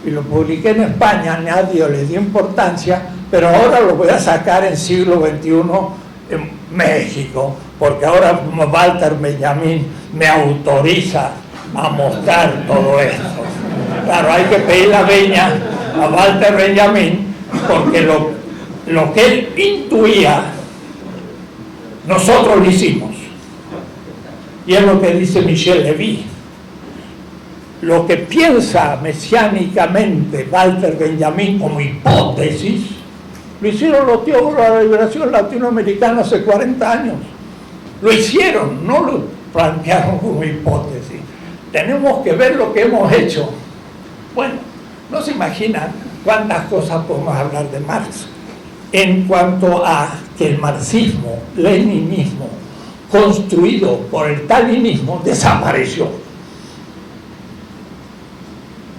y lo publiqué en España, nadie le dio importancia, pero ahora lo voy a sacar en siglo XXI en México, porque ahora Walter Benjamin me autoriza a mostrar todo esto. Claro, hay que pedir la veña a Walter Benjamin, porque lo que él intuía, nosotros lo hicimos. Y es lo que dice Michel Levy. Lo que piensa mesiánicamente Walter Benjamin como hipótesis, lo hicieron los teólogos de la liberación latinoamericana hace 40 años. Lo hicieron, no plantearon como hipótesis. Tenemos que ver lo que hemos hecho. Bueno, no se imaginan cuántas cosas podemos hablar de Marx en cuanto a que el marxismo, leninismo, construido por el stalinismo, desapareció.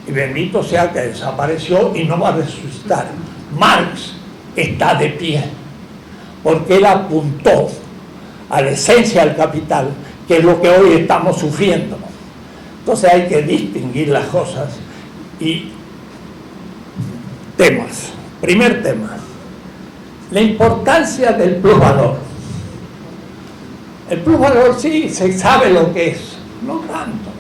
Y bendito sea que desapareció y no va a resucitar. Marx está de pie, porque él apuntó a la esencia del capital, que es lo que hoy estamos sufriendo. Entonces hay que distinguir las cosas. Y temas. Primer tema, la importancia del plusvalor. El plusvalor sí se sabe lo que es, no tanto,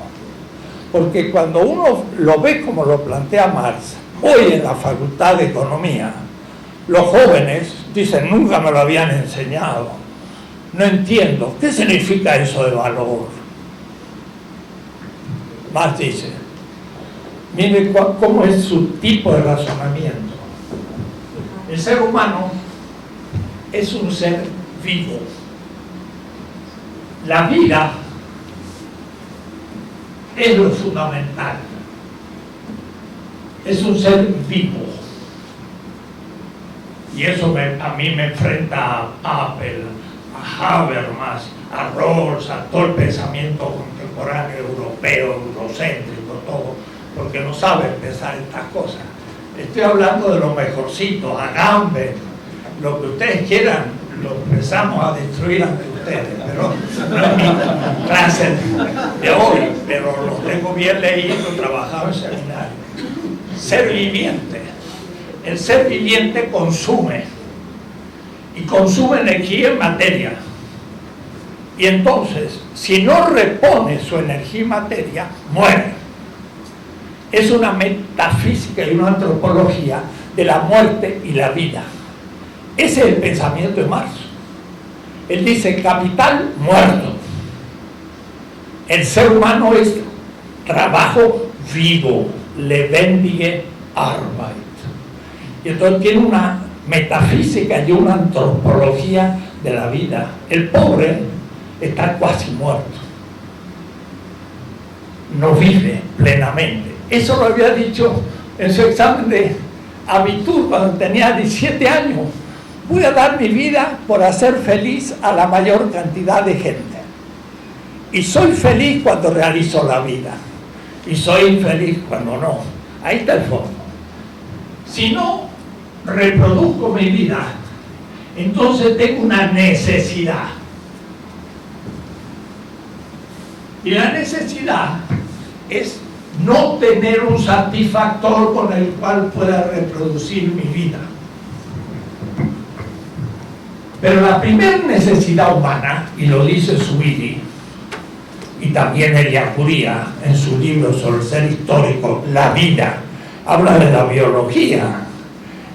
porque cuando uno lo ve como lo plantea Marx, hoy en la Facultad de Economía, los jóvenes dicen, nunca me lo habían enseñado, no entiendo, ¿qué significa eso de valor? Marx dice, mire cómo es su tipo de razonamiento. El ser humano es un ser vivo. La vida es lo fundamental. Es un ser vivo. Y eso a mí me enfrenta a Apple, a Habermas, a Rawls, a todo el pensamiento contemporáneo europeo, eurocéntrico, todo, porque no sabe pensar estas cosas. Estoy hablando de lo mejorcito, a Gamber, lo que ustedes quieran, lo empezamos a destruir ante ustedes, pero no es mi clase de hoy, pero lo tengo bien leído, trabajado en seminario. Ser viviente. El ser viviente consume, y consume energía en materia. Y entonces, si no repone su energía en materia, muere. Es una metafísica y una antropología de la muerte y la vida. Ese es el pensamiento de Marx. Él dice, capital muerto. El ser humano es trabajo vivo, lebendige Arbeit. Y entonces tiene una metafísica y una antropología de la vida. El pobre está casi muerto. No vive plenamente. Eso lo había dicho en su examen de Abitur cuando tenía 17 años. Voy a dar mi vida por hacer feliz a la mayor cantidad de gente. Y soy feliz cuando realizo la vida. Y soy infeliz cuando no. Ahí está el fondo. Si no reproduzco mi vida, entonces tengo una necesidad. Y la necesidad es no tener un satisfactor con el cual pueda reproducir mi vida. Pero la primera necesidad humana, y lo dice Zubiri, y también Ellacuría en su libro sobre el ser histórico, La vida, habla de la biología,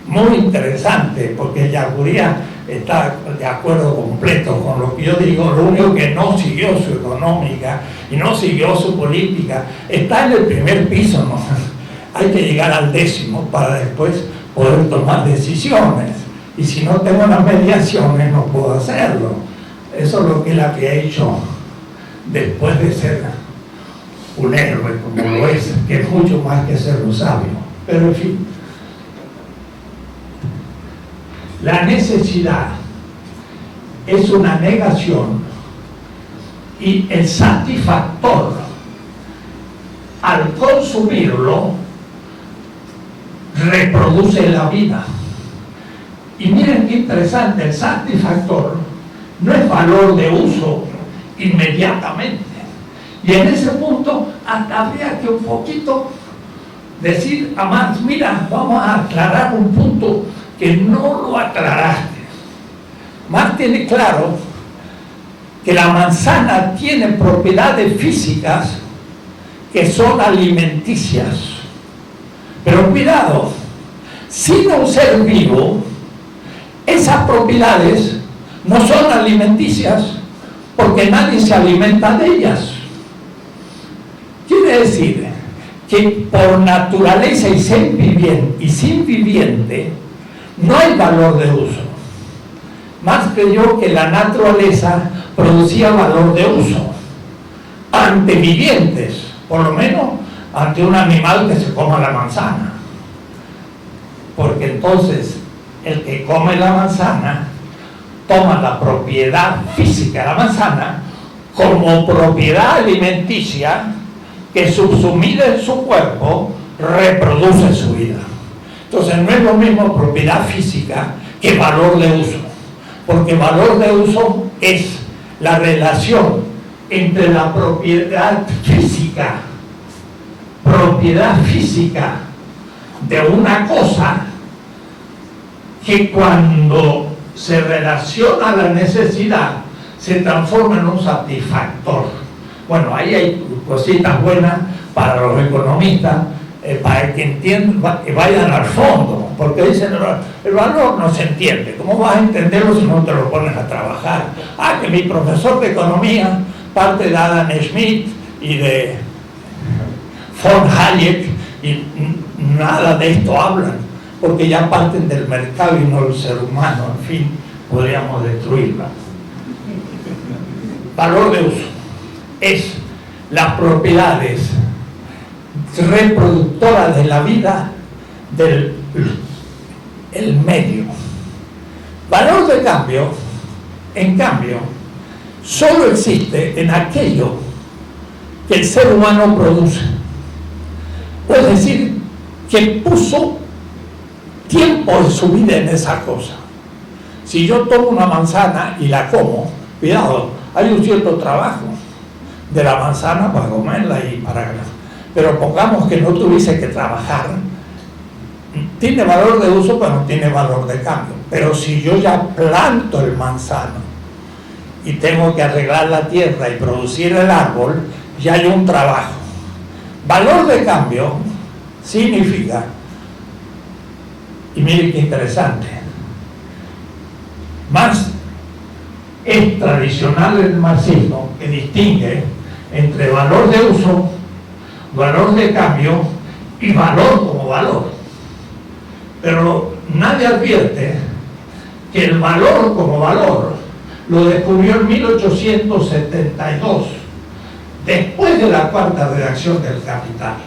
muy interesante, porque Ellacuría está de acuerdo completo con lo que yo digo. Lo único que no siguió su económica y no siguió su política, está en el primer piso, ¿no? Hay que llegar al 10º para después poder tomar decisiones, y si no tengo las mediaciones no puedo hacerlo. Eso es lo que él había hecho después de ser un héroe como lo es, que es mucho más que ser un sabio. Pero en fin, la necesidad es una negación, y el satisfactor, al consumirlo, reproduce la vida. Y miren qué interesante, el satisfactor no es valor de uso inmediatamente. Y en ese punto hasta habría que un poquito decir a Marx, mira, vamos a aclarar un punto que no lo aclaraste. Marx tiene claro que la manzana tiene propiedades físicas que son alimenticias. Pero cuidado, sin un ser vivo, esas propiedades no son alimenticias porque nadie se alimenta de ellas. Quiere decir que por naturaleza y sin viviente no hay valor de uso. Marx creyó que la naturaleza producía valor de uso. antevivientes, por lo menos ante un animal que se coma la manzana. Porque entonces el que come la manzana toma la propiedad física de la manzana como propiedad alimenticia que subsumida en su cuerpo reproduce su vida. Entonces no es lo mismo propiedad física que valor de uso, porque valor de uso es la relación entre la propiedad física de una cosa que cuando se relaciona a la necesidad se transforma en un satisfactor. Bueno, ahí hay cositas buenas para los economistas, para que entiendan, que vayan al fondo, porque dicen el valor no se entiende. ¿Cómo vas a entenderlo si no te lo pones a trabajar? Que mi profesor de economía parte de Adam Smith y de von Hayek y nada de esto hablan, porque ya parten del mercado y no del ser humano. En fin, podríamos destruirla. Valor de uso es las propiedades reproductoras de la vida del el medio. Valor de cambio, en cambio, solo existe en aquello que el ser humano produce. Es decir, que puso tiempo de su vida en esa cosa. Si yo tomo una manzana y la como, cuidado, hay un cierto trabajo de la manzana para comerla y para... Pero pongamos que no tuviese que trabajar, tiene valor de uso, pero no tiene valor de cambio. Pero si yo ya planto el manzano y tengo que arreglar la tierra y producir el árbol, ya hay un trabajo. Valor de cambio significa, y miren qué interesante, más es tradicional el marxismo que distingue entre valor de uso, valor de cambio y valor como valor. Pero nadie advierte que el valor como valor lo descubrió en 1872, después de la cuarta redacción del Capital.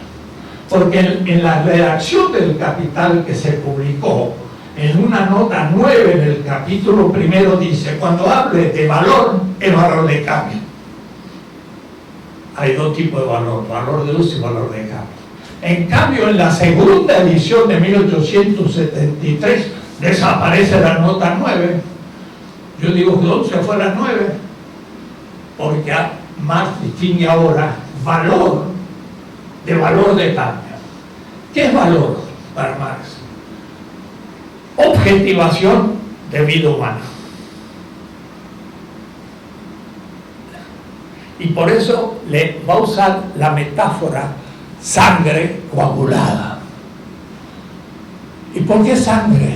Porque en la redacción del Capital que se publicó, en una nota 9 en el capítulo primero dice, cuando hable de valor, es valor de cambio. Hay dos tipos de valor, valor de uso y valor de cambio. En cambio, en la segunda edición de 1873 desaparece la nota 9. Yo digo que ¿dónde se fue la 9? Porque Marx distingue ahora valor de valor de cambio. ¿Qué es valor para Marx? Objetivación de vida humana. Y por eso le va a usar la metáfora sangre coagulada. ¿Y por qué sangre?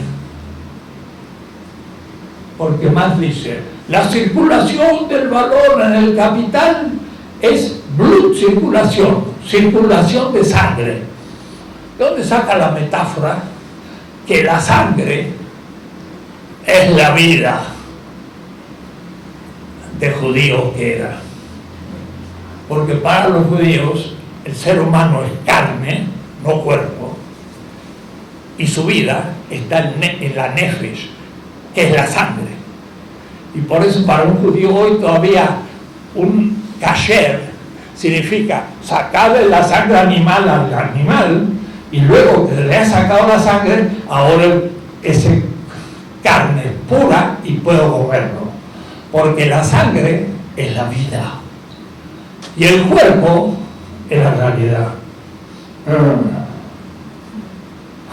Porque Marx dice, la circulación del valor en el capital es blood circulación, circulación de sangre. ¿De dónde saca la metáfora? Que la sangre es la vida de judío que era. Porque para los judíos el ser humano es carne, no cuerpo, y su vida está en la nefesh, que es la sangre. Y por eso para un judío hoy todavía un kasher significa sacarle la sangre animal al animal, y luego que le ha sacado la sangre, ahora esa carne es pura y puedo comerlo. Porque la sangre es la vida. Y el cuerpo es la realidad.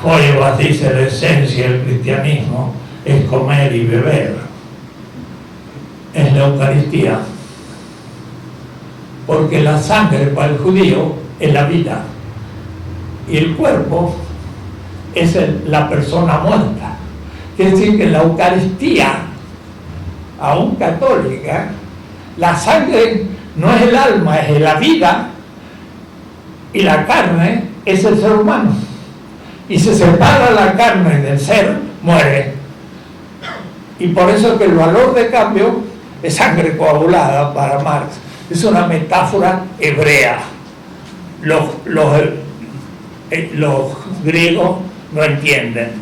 Feuerbach dice, la esencia del cristianismo es comer y beber. Es la Eucaristía. Porque la sangre para el judío es la vida. Y el cuerpo es la persona muerta. Quiere decir que en la Eucaristía, aún católica, la sangre no es el alma, es la vida, y la carne es el ser humano. Y se separa la carne del ser, muere. Y por eso que el valor de cambio es sangre coagulada para Marx. Es una metáfora hebrea. Los griegos no entienden,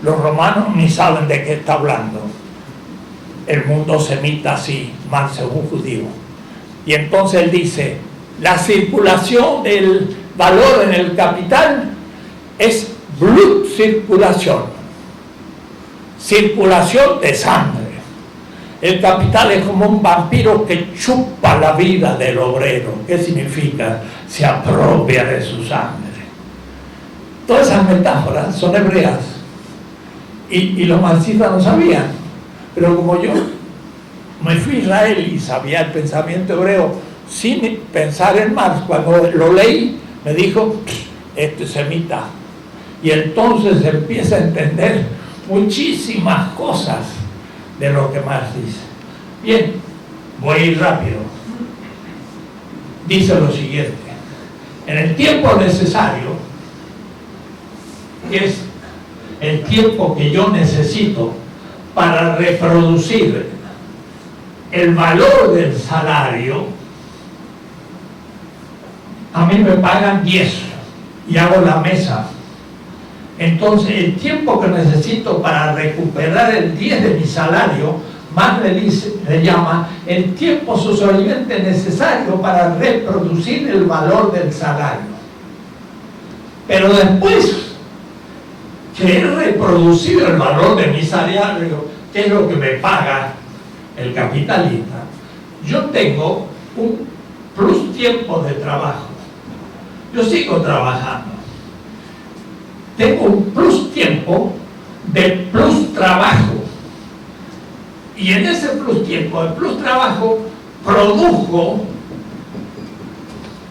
los romanos ni saben de qué está hablando. El mundo semita así, Marx es un judío. Y entonces él dice, la circulación del valor en el capital es Blutcirkulación, circulación de sangre. El capital es como un vampiro que chupa la vida del obrero. ¿Qué significa? Se apropia de su sangre. Todas esas metáforas son hebreas y los marxistas no sabían, pero como yo me fui a Israel y sabía el pensamiento hebreo sin pensar en Marx, cuando lo leí me dijo, esto es semita, y entonces empieza a entender muchísimas cosas de lo que Marx dice. Bien, voy a ir rápido. Dice lo siguiente: en el tiempo necesario, que es el tiempo que yo necesito para reproducir el valor del salario, a mí me pagan 10 y hago la mesa. Entonces el tiempo que necesito para recuperar el 10 de mi salario, Marx le llama el tiempo socialmente necesario para reproducir el valor del salario. Pero después que he reproducido el valor de mi salario, que es lo que me paga el capitalista, yo tengo un plus tiempo de trabajo. Yo sigo trabajando. Tengo un plus tiempo de plus trabajo. Y en ese plus tiempo de plus trabajo produjo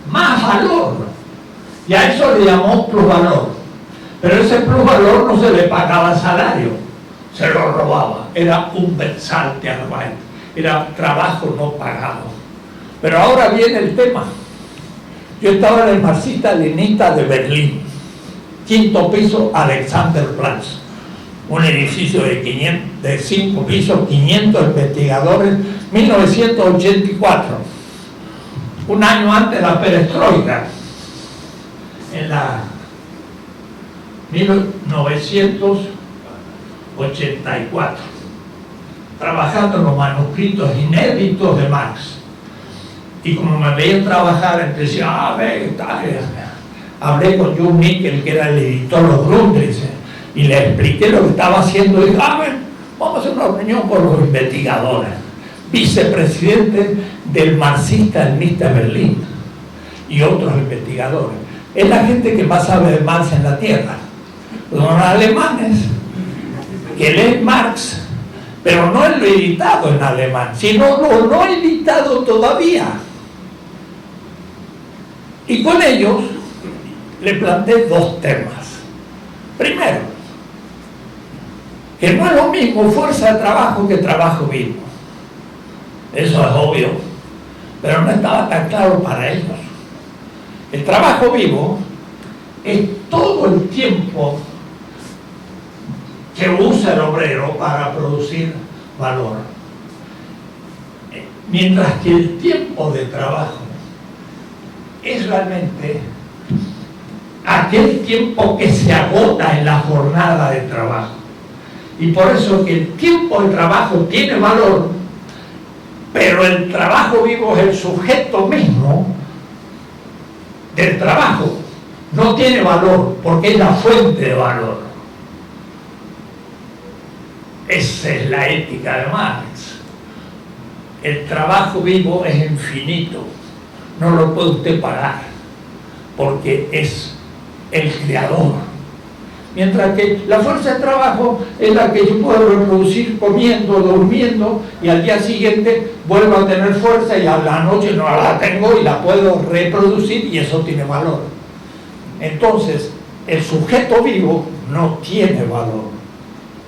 más valor. Y a eso le llamó plusvalor. Pero ese plusvalor no se le pagaba salario, se lo robaba. Era un Bezahltarbeit, era trabajo no pagado. Pero ahora viene el tema. Yo estaba en el marxista-leninista de Berlín, 5º piso, Alexanderplatz, un edificio de 5 pisos, 500 investigadores, 1984, un año antes de la perestroika, en la 1984, trabajando en los manuscritos inéditos de Marx. Y como me veían trabajar, decía, hablé con John Nickel, que era el editor de los Grundrisse, y le expliqué lo que estamos haciendo. Y dije, vamos a hacer una reunión con los investigadores. Vicepresidente del marxista-leninista de Berlín y otros investigadores. Es la gente que más sabe de Marx en la tierra. Los alemanes que leen Marx, pero no lo editado en alemán, sino lo no editado todavía. Y con ellos le planteé 2 temas. Primero, que no es lo mismo fuerza de trabajo que trabajo vivo. Eso es obvio, pero no estaba tan claro para ellos. El trabajo vivo es todo el tiempo que usa el obrero para producir valor. Mientras que el tiempo de trabajo es realmente aquel tiempo que se agota en la jornada de trabajo. Y por eso que el tiempo de trabajo tiene valor, pero el trabajo vivo es el sujeto mismo del trabajo. No tiene valor porque es la fuente de valor. Esa es la ética de Marx. El trabajo vivo es infinito. No lo puede usted pagar porque es el creador. Mientras que la fuerza de trabajo es la que yo puedo reproducir comiendo, durmiendo, y al día siguiente vuelvo a tener fuerza y a la noche no la tengo y la puedo reproducir, y eso tiene valor. Entonces, el sujeto vivo no tiene valor.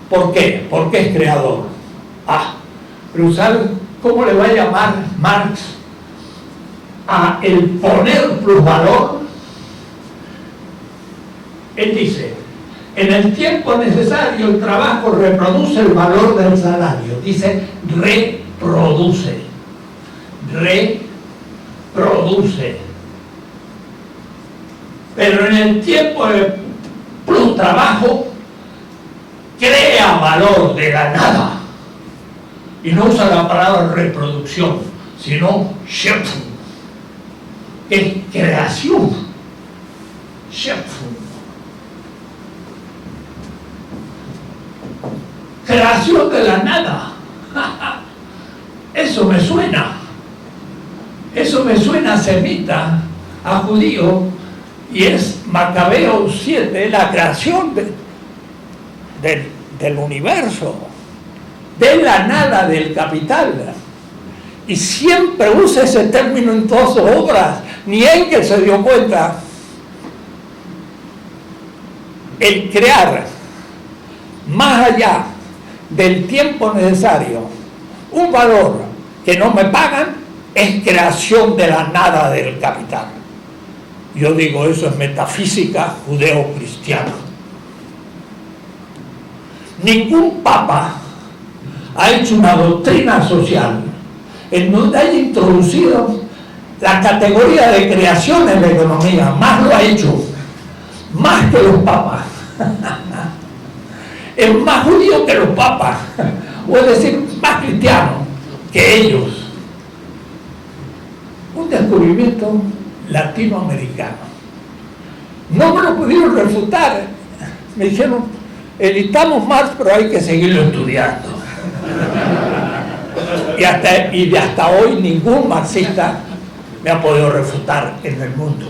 ¿Por qué? Porque es creador. Pero ¿saben cómo le va a llamar Marx a el poner plusvalor? Él dice, en el tiempo necesario el trabajo reproduce el valor del salario. Dice reproduce. produce. Pero en el tiempo de plus trabajo, crea valor de la nada. Y no usa la palabra reproducción, sino Schöpfung, que es creación. Schöpfung. Creación de la nada. Eso me suena. Eso me suena a semita, a judío, y es Macabeos 7, la creación del universo, de la nada, del capital. Y siempre usa ese término en todas sus obras, ni en que se dio cuenta. El crear, más allá del tiempo necesario, un valor que no me pagan, es creación de la nada del capital. Yo digo, eso es metafísica judeo-cristiana. Ningún papa ha hecho una doctrina social en donde haya introducido la categoría de creación en la economía. Más lo ha hecho, más que los papas. Es más judío que los papas, o es decir, más cristiano que ellos. Un descubrimiento latinoamericano. No me lo pudieron refutar. Me dijeron, editamos Marx, pero hay que seguirlo estudiando. Y de hasta hoy ningún marxista me ha podido refutar en el mundo.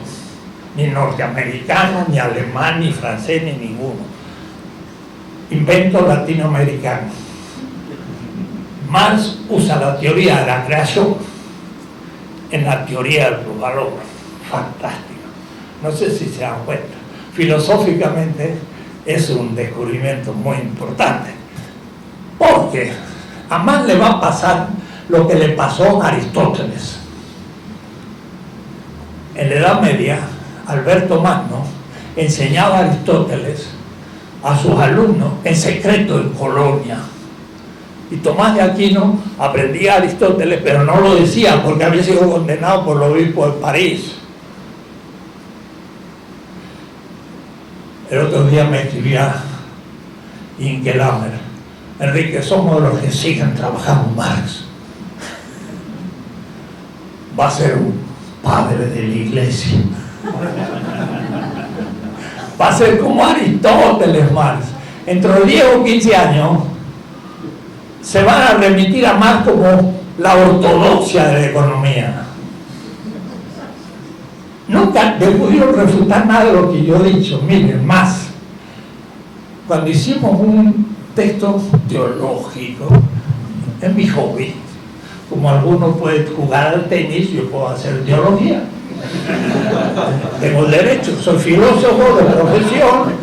Ni norteamericano, ni alemán, ni francés, ni ninguno. Invento latinoamericano. Marx usa la teoría de la creación en la teoría del plusvalor. Fantástico. No sé si se dan cuenta. Filosóficamente es un descubrimiento muy importante. Porque a Marx le va a pasar lo que le pasó a Aristóteles. En la Edad Media, Alberto Magno enseñaba a Aristóteles a sus alumnos en secreto en Colonia. Y Tomás de Aquino aprendía a Aristóteles, pero no lo decía porque había sido condenado por el obispo de París. El otro día me escribía Inge Lammer: Enrique, somos los que siguen trabajando Marx. Va a ser un padre de la iglesia. Va a ser como Aristóteles Marx. Dentro de 10 o 15 años se van a remitir a Marx como la ortodoxia de la economía. Nunca me pudieron refutar nada de lo que yo he dicho. Miren, más, cuando hicimos un texto teológico, es mi hobby. Como algunos pueden jugar al tenis, yo puedo hacer teología. Tengo el derecho, soy filósofo de profesión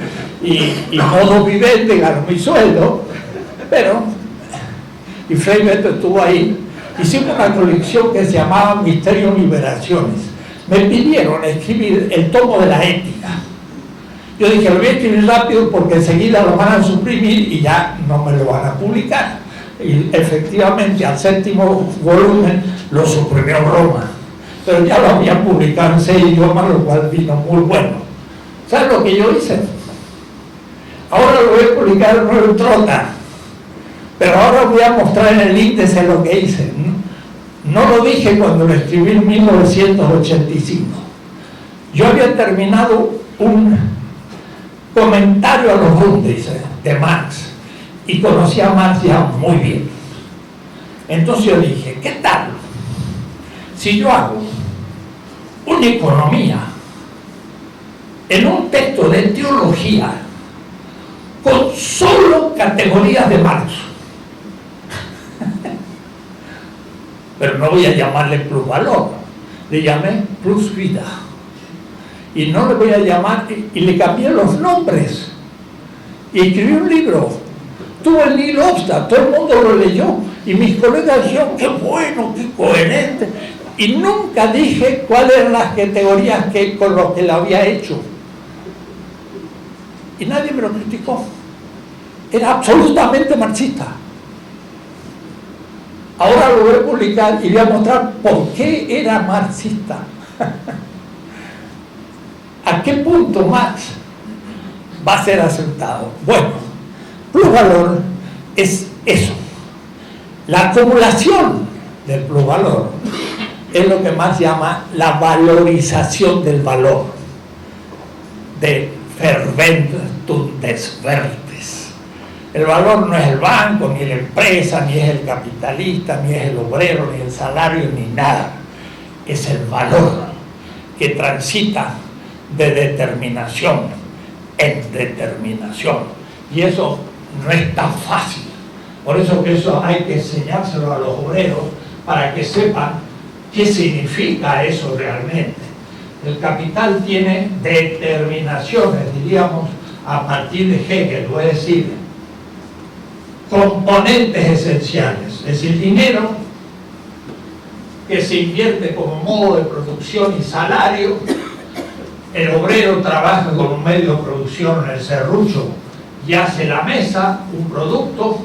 y modo vivente, gano mi sueldo, pero, y Frei Beto estuvo ahí, hicimos una colección que se llamaba Misterio y Liberaciones. Me pidieron escribir el tomo de la ética. Yo dije, lo voy a escribir rápido porque enseguida lo van a suprimir y ya no me lo van a publicar. Y efectivamente al 7º volumen lo suprimió Roma, pero ya lo había publicado en 6 idiomas, lo cual vino muy bueno. ¿Sabes lo que yo hice? Ahora lo voy a publicar en Nuevo Trota, pero ahora voy a mostrar en el índice lo que hice. No lo dije cuando lo escribí en 1985. Yo había terminado un comentario a los Grundrisse de Marx y conocí a Marx ya muy bien. Entonces yo dije, ¿qué tal si yo hago una economía en un texto de teología con solo categorías de Marx? Pero no voy a llamarle plusvalor, le llamé plus vida. Y no le voy a llamar, y le cambié los nombres. Y escribí un libro. Tuvo el Nihil Obstat, todo el mundo lo leyó. Y mis colegas dijeron, qué bueno, qué coherente. Y nunca dije cuáles eran las categorías con las que lo había hecho. Y nadie me lo criticó. Era absolutamente marxista. Ahora lo voy a publicar y voy a mostrar por qué era marxista. ¿A qué punto Marx va a ser aceptado? Bueno, plusvalor es eso. La acumulación del plusvalor es lo que Marx llama la valorización del valor, de Verwertung des Wertes. El valor no es el banco, ni la empresa, ni es el capitalista, ni es el obrero, ni el salario, ni nada. Es el valor que transita de determinación en determinación. Y eso no es tan fácil. Por eso que eso hay que enseñárselo a los obreros para que sepan qué significa eso realmente. El capital tiene determinaciones, diríamos, a partir de Hegel, es decir, componentes esenciales. Es decir, dinero que se invierte como modo de producción y salario. El obrero trabaja con un medio de producción en el serrucho y hace la mesa, un producto.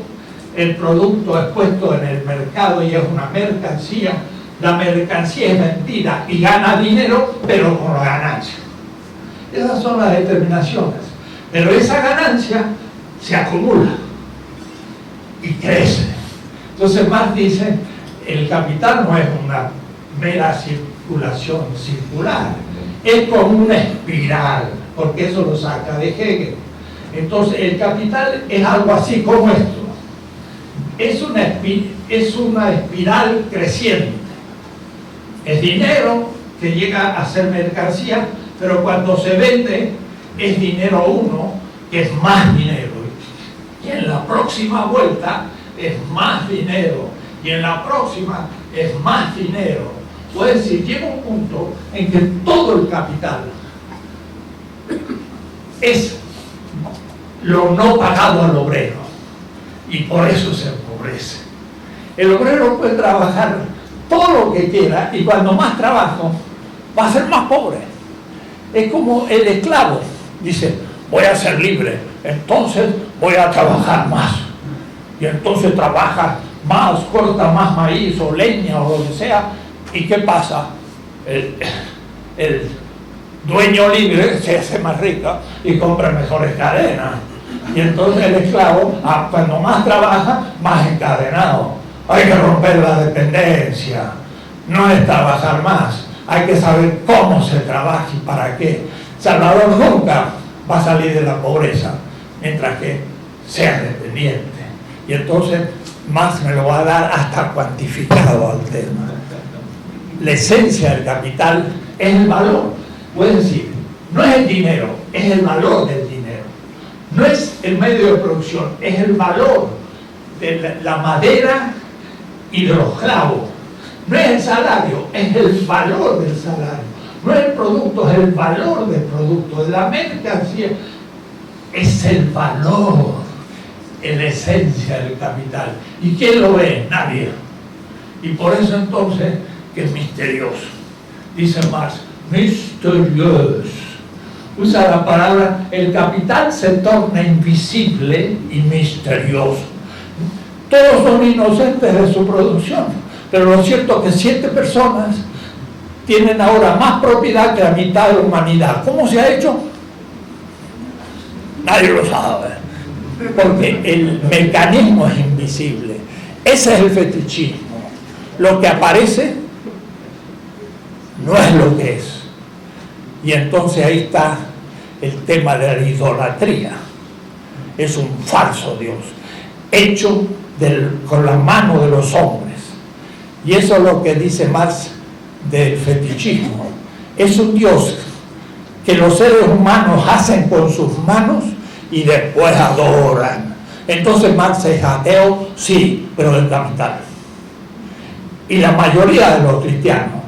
El producto es puesto en el mercado y es una mercancía. La mercancía es vendida y gana dinero, pero con la ganancia. Esas son las determinaciones. Pero esa ganancia se acumula y crece. Entonces Marx dice, el capital no es una mera circulación circular, es como una espiral, porque eso lo saca de Hegel. Entonces el capital es algo así como esto. Es una espiral creciente. Es dinero que llega a ser mercancía, pero cuando se vende es dinero uno, que es más dinero. Y en la próxima vuelta es más dinero. Y en la próxima es más dinero. Puede decir, llega un punto en que todo el capital es lo no pagado al obrero. Y por eso se empobrece. El obrero puede trabajar todo lo que quiera y cuando más trabajo va a ser más pobre. Es como el esclavo. Dice, voy a ser libre, entonces voy a trabajar más. Y entonces trabaja más, corta más maíz o leña o lo que sea. ¿Y qué pasa? El dueño libre se hace más rico y compra mejores cadenas. Y entonces el esclavo, cuando más trabaja, más encadenado. Hay que romper la dependencia. No es trabajar más. Hay que saber cómo se trabaja y para qué. Salvador nunca va a salir de la pobreza mientras que sea dependiente. Y entonces Marx me lo va a dar hasta cuantificado al tema. La esencia del capital es el valor. Puede decir, no es el dinero, es el valor del dinero. No es el medio de producción, es el valor de la madera y de los clavos. No es el salario, es el valor del salario. No es el producto, es el valor del producto. De la mercancía es el valor, es la esencia del capital. ¿Y quién lo ve? Nadie. Y por eso entonces que es misterioso. Dice Marx, misterioso. Usa la palabra, el capital se torna invisible y misterioso. Todos son inocentes de su producción, pero lo cierto es que 7 personas tienen ahora más propiedad que la mitad de la humanidad. ¿Cómo se ha hecho? Nadie lo sabe, porque el mecanismo es invisible. Ese es el fetichismo. Lo que aparece no es lo que es. Y entonces ahí está el tema de la idolatría. Es un falso Dios, hecho con la mano de los hombres. Y eso es lo que dice Marx del fetichismo. Es un Dios que los seres humanos hacen con sus manos y después adoran. Entonces Marx es ateo, sí, pero del capital. Y la mayoría de los cristianos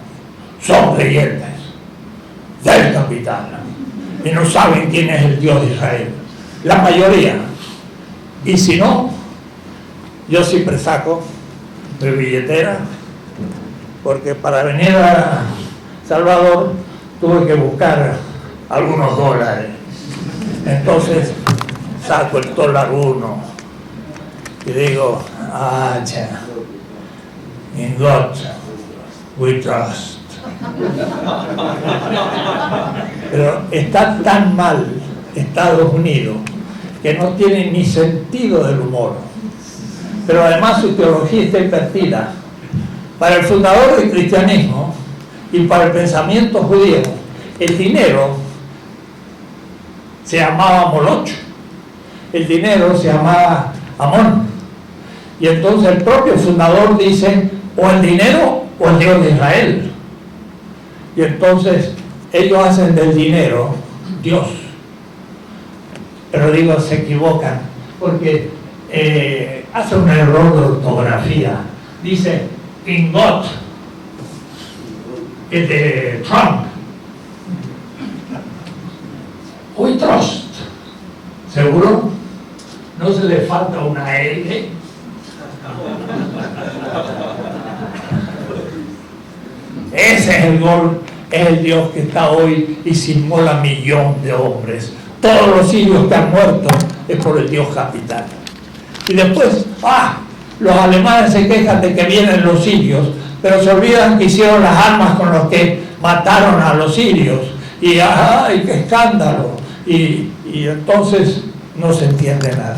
son creyentes del capital y no saben quién es el Dios de Israel, la mayoría. Y si no, yo siempre saco mi billetera, porque para venir a Salvador tuve que buscar algunos dólares. Entonces saco el dólar 1 y digo, In God we trust. Pero está tan mal Estados Unidos que no tiene ni sentido del humor. Pero además su teología está invertida. Para el fundador del cristianismo y para el pensamiento judío, el dinero se llamaba Moloch, el dinero se llamaba Amón. Y entonces el propio fundador dice, o el dinero o el Dios de Israel. Y entonces ellos hacen del dinero Dios. Pero digo, se equivocan, porque hace un error de ortografía. Dice, in God, es de Trump. We trust. ¿Seguro? ¿No se le falta una L? Ese es el gol, es el Dios que está hoy y se inmola 1.000.000 de hombres. Todos los sirios que han muerto es por el Dios capital. Y después, los alemanes se quejan de que vienen los sirios, pero se olvidan que hicieron las armas con las que mataron a los sirios. Y ¡ay, qué escándalo! Y entonces no se entiende nada.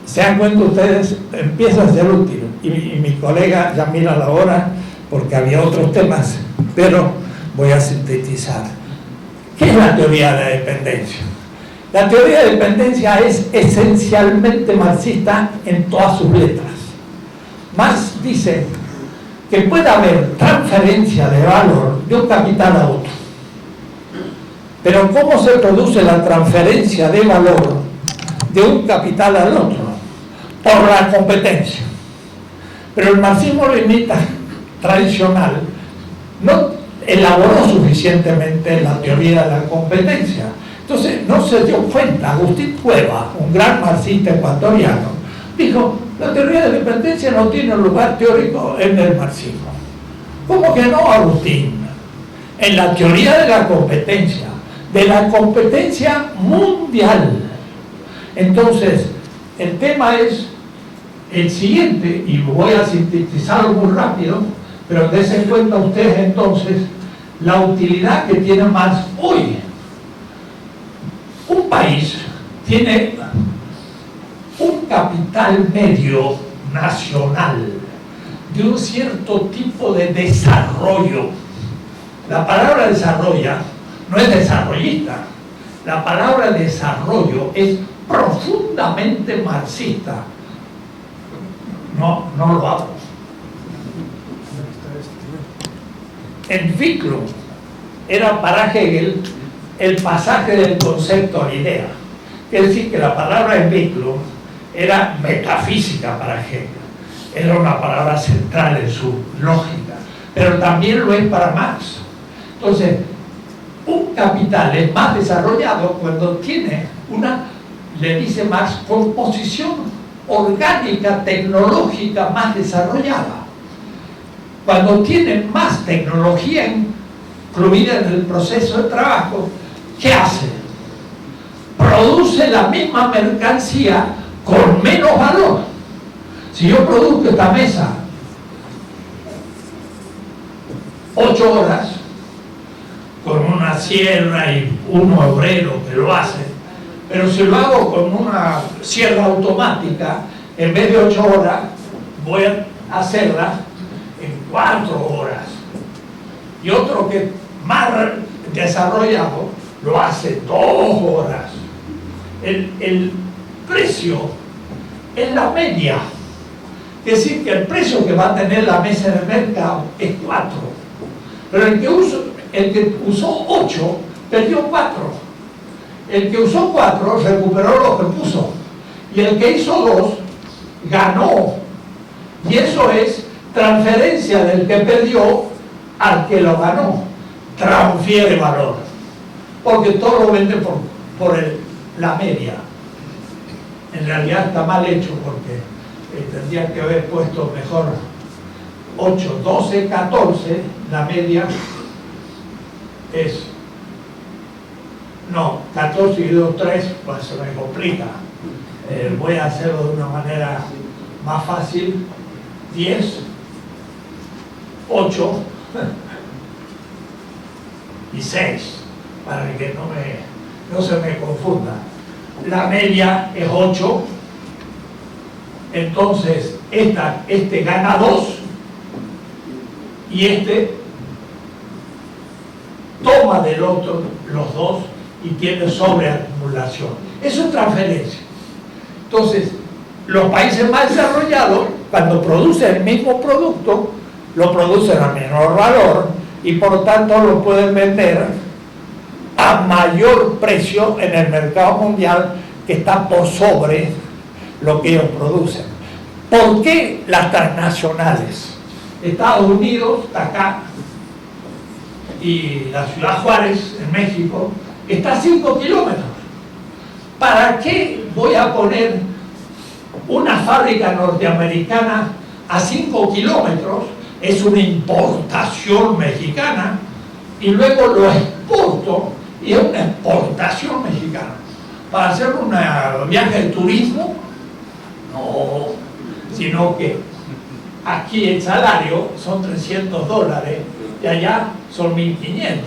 ¿Se dan cuenta ustedes? Empieza a ser útil. Y mi colega ya mira la hora porque había otros temas, pero voy a sintetizar. ¿Qué es la teoría de la dependencia? La teoría de dependencia es esencialmente marxista en todas sus letras. Marx dice que puede haber transferencia de valor de un capital a otro. Pero ¿cómo se produce la transferencia de valor de un capital al otro? Por la competencia. Pero el marxismo-leninista tradicional no elaboró suficientemente la teoría de la competencia. Entonces no se dio cuenta. Agustín Cueva, un gran marxista ecuatoriano, dijo, la teoría de dependencia no tiene lugar teórico en el marxismo. ¿Cómo que no, Agustín? En la teoría de la competencia mundial. Entonces, el tema es el siguiente, y voy a sintetizarlo muy rápido, pero dense cuenta ustedes entonces la utilidad que tiene Marx hoy. Un país tiene un capital medio nacional de un cierto tipo de desarrollo. La palabra desarrolla no es desarrollista, la palabra desarrollo es profundamente marxista. No lo hago. Entwicklung era para Hegel el pasaje del concepto a la idea. Es decir, que la palabra Entwicklung era metafísica para Hegel. Era una palabra central en su lógica, pero también lo es para Marx. Entonces, un capital es más desarrollado cuando tiene una, le dice Marx, composición orgánica, tecnológica más desarrollada. Cuando tiene más tecnología incluida en el proceso de trabajo, ¿qué hace? Produce la misma mercancía con menos valor. Si yo produzco esta mesa 8 horas con una sierra y un obrero que lo hace, pero si lo hago con una sierra automática, en vez de 8 horas, voy a hacerla en 4 horas. Y otro que más desarrollado lo hace 2 horas. El precio es la media. Es decir, que el precio que va a tener la mesa en el mercado es 4. Pero el que usó 8 perdió 4. El que usó 4 recuperó lo que puso. Y el que hizo 2 ganó. Y eso es transferencia del que perdió al que lo ganó. Transfiere valor. Porque todo lo vende por la media. En realidad está mal hecho porque tendría que haber puesto mejor 8, 12, 14. La media es... No, 14 y 2, 3, pues se me complica. Voy a hacerlo de una manera más fácil, 10, 8 y 6, para que no se me confunda. La media es 8, entonces este gana 2 y este toma del otro los 2 y tiene sobreacumulación. Eso es transferencia. Entonces, los países más desarrollados, cuando producen el mismo producto, lo producen a menor valor y por lo tanto lo pueden vender a mayor precio en el mercado mundial, que está por sobre lo que ellos producen. ¿Por qué las transnacionales? Estados Unidos está acá y la ciudad Juárez, en México, está a 5 kilómetros. ¿Para qué voy a poner una fábrica norteamericana a 5 kilómetros? Es una importación mexicana y luego lo exporto y es una exportación mexicana. ¿Para hacer un viaje de turismo? No, sino que aquí el salario son $300 y allá son 1.500.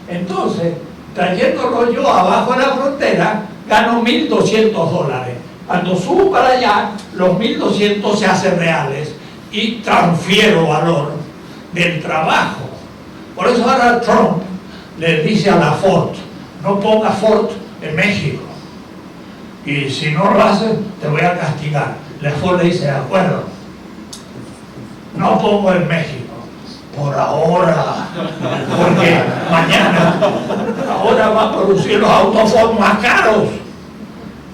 Entonces, trayéndolo yo abajo de la frontera, gano $1.200. Cuando subo para allá, los 1.200 se hacen reales y transfiero valor del trabajo. Por eso ahora Trump le dice a la Ford, no ponga Ford en México, y si no lo hacen te voy a castigar. La Ford le dice, de acuerdo, no pongo en México por ahora, porque mañana ahora va a producir los autos Ford más caros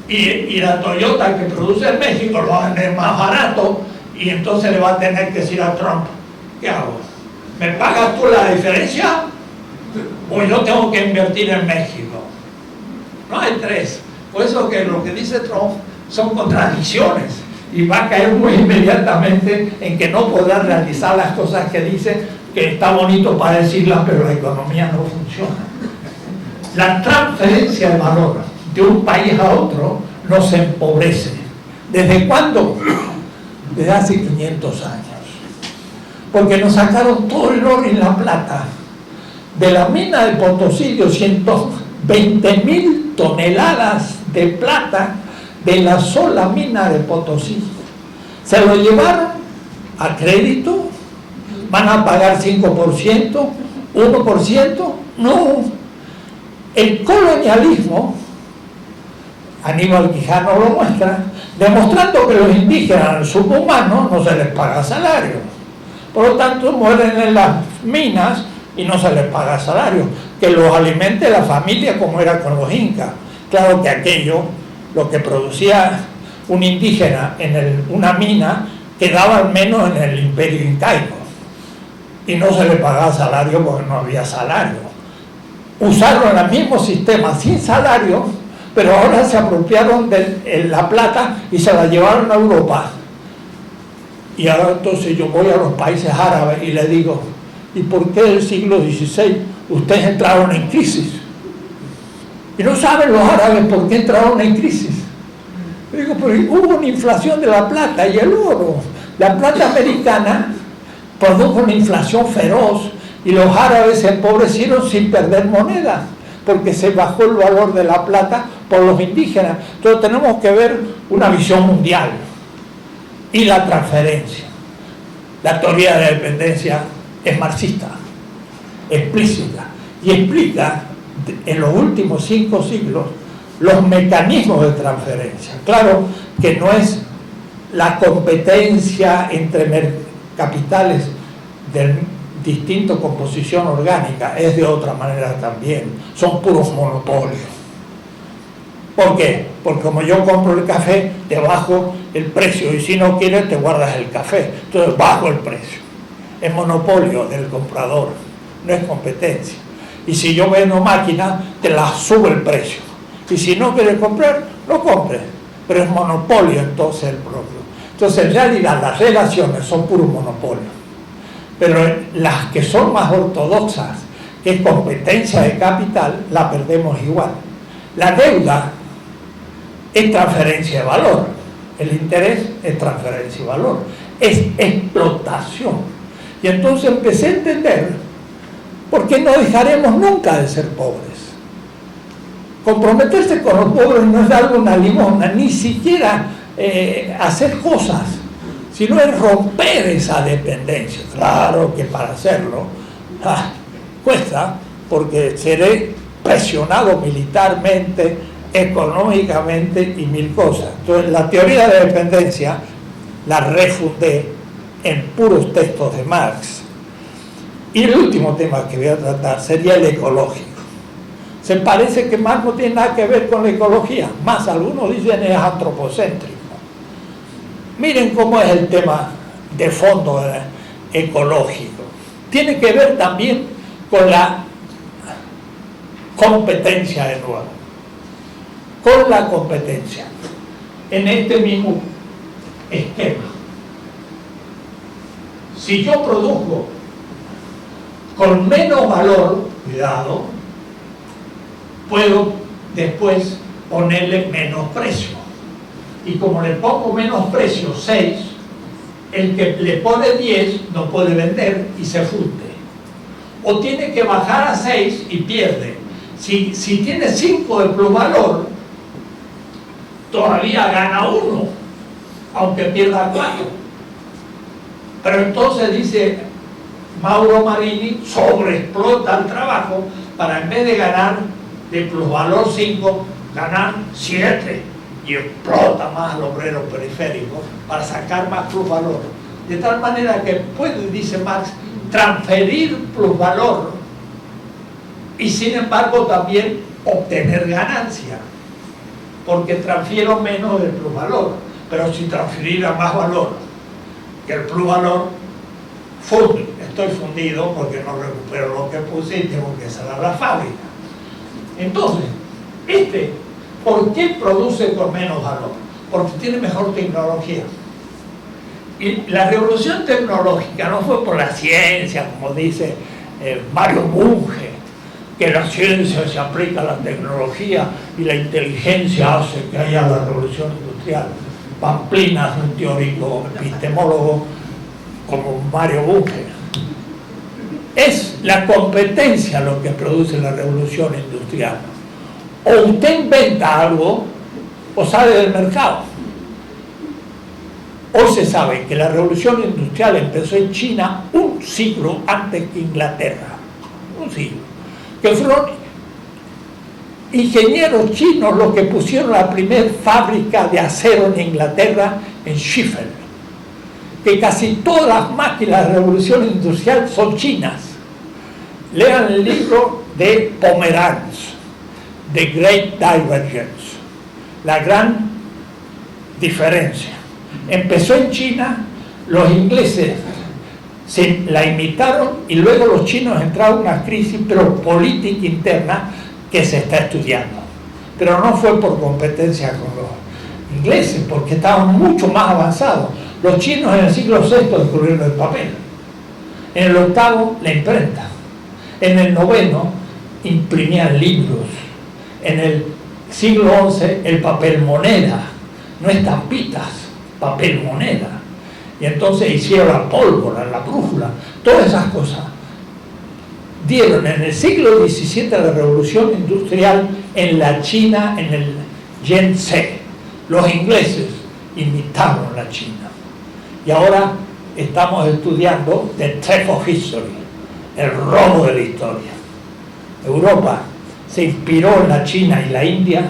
y la Toyota que produce en México lo va a vender más barato, y entonces le va a tener que decir a Trump, ¿qué hago? ¿Me pagas tú la diferencia o yo tengo que invertir en México? No hay tres. Por eso que lo que dice Trump son contradicciones y va a caer muy inmediatamente en que no podrá realizar las cosas que dice, que está bonito para decirlas, pero la economía no funciona. La transferencia de valor de un país a otro nos empobrece. ¿Desde cuándo? Desde hace 500 años. Porque nos sacaron todo el oro y la plata de la mina de Potosí, 220.000 toneladas de plata de la sola mina de Potosí. Se lo llevaron a crédito, van a pagar 5%, 1%, no. El colonialismo, Aníbal Quijano lo muestra, demostrando que los indígenas, los subhumanos, no se les paga salario. Por lo tanto, mueren en las minas y no se les paga salario. Que los alimente la familia, como era con los incas. Claro que aquello, lo que producía un indígena en una mina, quedaba al menos en el imperio incaico. Y no se le pagaba salario porque no había salario. Usaron el mismo sistema sin salario, pero ahora se apropiaron de la plata y se la llevaron a Europa. Y ahora entonces yo voy a los países árabes y le digo, ¿y por qué del siglo XVI ustedes entraron en crisis? Y no saben los árabes por qué entraron en crisis. Yo digo, pero hubo una inflación de la plata y el oro. La plata americana produjo una inflación feroz y los árabes se empobrecieron sin perder moneda, porque se bajó el valor de la plata por los indígenas. Entonces tenemos que ver una visión mundial y la transferencia. La teoría de la dependencia es marxista, explícita, y explica en los últimos 5 siglos los mecanismos de transferencia. Claro que no es la competencia entre capitales de distinta composición orgánica, es de otra manera también, son puros monopolios. ¿Por qué? Porque como yo compro el café, te bajo el precio, y si no quieres te guardas el café, entonces bajo el precio. Es monopolio del comprador, no es competencia. Y si yo vendo máquinas, te la subo el precio, y si no quieres comprar, no compres, pero es monopolio entonces el propio. Entonces en realidad las relaciones son puros monopolios, pero las que son más ortodoxas, que es competencia de capital, la perdemos igual. La deuda es transferencia de valor, El interés es transferencia de valor, es explotación. Y entonces empecé a entender por qué no dejaremos nunca de ser pobres. Comprometerse con los pobres no es darle una limosna, ni siquiera hacer cosas, sino es romper esa dependencia. Claro que para hacerlo cuesta, porque seré presionado militarmente, económicamente y mil cosas. Entonces la teoría de dependencia la refundé en puros textos de Marx. Y el último tema que voy a tratar sería el ecológico. Se parece que Marx no tiene nada que ver con la ecología, más algunos dicen es antropocéntrico. Miren cómo es el tema de fondo ecológico. Tiene que ver también con la competencia de nuevo. Con la competencia. En este mismo esquema. Si yo produzco con menos valor, cuidado, puedo después ponerle menos precio. Y como le pongo menos precio, 6, el que le pone 10 no puede vender y se funde. O tiene que bajar a 6 y pierde. Si tiene 5 de plusvalor, todavía gana 1, aunque pierda 4. Pero entonces dice Mauro Marini, sobreexplota el trabajo para en vez de ganar de plusvalor 5, ganar 7 y explota más al obrero periférico para sacar más plusvalor. De tal manera que puede, dice Marx, transferir plusvalor y sin embargo también obtener ganancia, porque transfiero menos del plusvalor, pero si transferiera más valor que el plusvalor, estoy fundido porque no recupero lo que puse y tengo que cerrar la fábrica. Entonces, ¿por qué produce con menos valor? Porque tiene mejor tecnología. Y la revolución tecnológica no fue por la ciencia, como dice Mario Bunge, que la ciencia se aplica a la tecnología y la inteligencia hace que haya la revolución industrial. Pamplina es un teórico epistemólogo como Mario Bunge. Es la competencia lo que produce la revolución industrial. O usted inventa algo o sale del mercado. Hoy se sabe que la revolución industrial empezó en China un siglo antes que Inglaterra. Un siglo. Que fueron ingenieros chinos los que pusieron la primera fábrica de acero en Inglaterra, en Sheffield. Que casi todas las máquinas de la revolución industrial son chinas. Lean el libro de Pomeranz, The Great Divergence, la gran diferencia. Empezó en China, los ingleses la imitaron y luego los chinos entraron en una crisis pero política interna que se está estudiando. Pero no fue por competencia con los ingleses, porque estaban mucho más avanzados. Los chinos en el siglo VI descubrieron el papel, en el VIII la imprenta, en el IX imprimían libros, en el siglo XI el papel moneda, no estampitas, papel moneda. Y entonces hicieron la pólvora, la brújula, todas esas cosas. Dieron en el siglo XVII la revolución industrial en la China, en el Yangtze. Los ingleses imitaron la China. Y ahora estamos estudiando The Theft of History, el robo de la historia. Europa se inspiró en la China y la India,